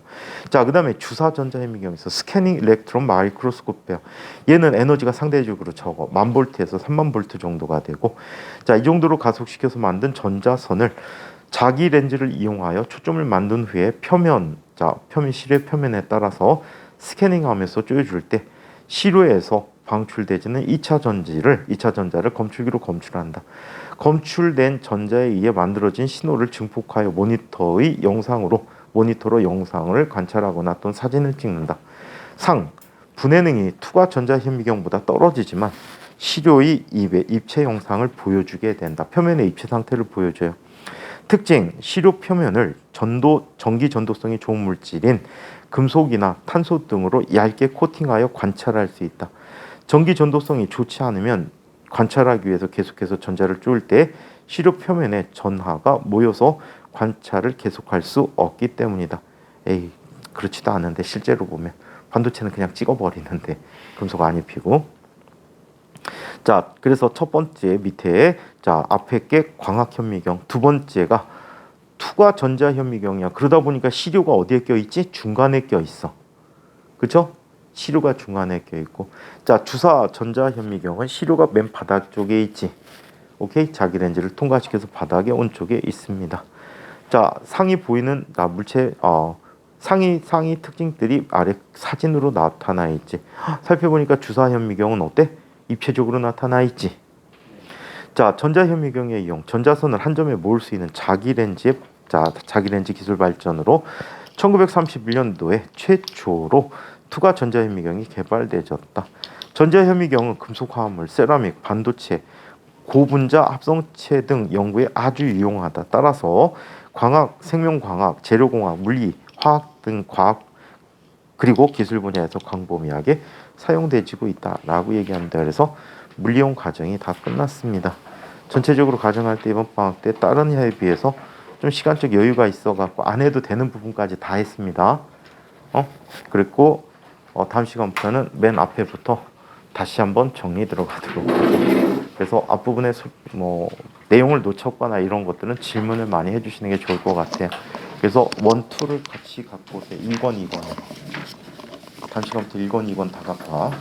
자, 그다음에 주사 전자현미경이 있어. 스캐닝 일렉트론 마이크로스코프야. 얘는 에너지가 상대적으로 적어. 1000볼트에서 3000볼트 정도가 되고, 자, 이 정도로 가속시켜서 만든 전자선을 자기 렌즈를 이용하여 초점을 만든 후에 표면 시료의 표면에 따라서 스캐닝하면서 쪼여줄 때 시료에서 방출되지는 2차 전자를 검출기로 검출한다. 검출된 전자에 의해 만들어진 신호를 증폭하여 모니터로 영상을 관찰하거나 또는 사진을 찍는다. 상, 분해능이 투과 전자현미경보다 떨어지지만 시료의 입체 영상을 보여주게 된다. 표면의 입체 상태를 보여줘요. 특징, 시료 표면을 전기 전도성이 좋은 물질인 금속이나 탄소 등으로 얇게 코팅하여 관찰할 수 있다. 전기 전도성이 좋지 않으면 관찰하기 위해서 계속해서 전자를 쪼을 때 시료 표면에 전하가 모여서 관찰을 계속할 수 없기 때문이다. 에이, 그렇지도 않은데 실제로 보면 반도체는 그냥 찍어버리는데 금속 안 입히고. 자, 그래서 첫 번째 밑에 앞에 게 광학현미경, 두 번째가 투가 전자현미경이야. 그러다 보니까 시료가 어디에 껴있지? 중간에 껴있어. 그쵸? 시료가 중간에 껴있고. 자, 주사 전자현미경은 시료가 맨 바닥 쪽에 있지. 오케이? 자기 렌즈를 통과시켜서 바닥의 오른쪽에 있습니다. 자, 상이 보이는 물체 상이 특징들이 아래 사진으로 나타나 있지. 살펴보니까 주사현미경은 어때? 입체적으로 나타나 있지. 자, 전자현미경의 이용. 전자선을 한 점에 모을 수 있는 자기 렌즈 기술 발전으로 1931년도에 최초로 투과 전자현미경이 개발되었다. 전자현미경은 금속 화합물, 세라믹, 반도체, 고분자 합성체 등 연구에 아주 유용하다. 따라서 광학, 생명광학, 재료공학, 물리, 화학 등 과학 그리고 기술 분야에서 광범위하게 사용되지고 있다라고 얘기합니다. 그래서 물리용 과정이 다 끝났습니다. 전체적으로 가정할 때 이번 방학 때 다른 해에 비해서 좀 시간적 여유가 있어갖고 안 해도 되는 부분까지 다 했습니다. 그리고 다음 시간부터는 맨 앞에부터 다시 한번 정리 들어가도록 하죠. 그래서 앞부분에 내용을 놓쳤거나 이런 것들은 질문을 많이 해주시는 게 좋을 것 같아요. 그래서 1, 2를 같이 갖고 오세요. 1권, 2권. 다음 시간부터 1권, 2권 다 갖고 와.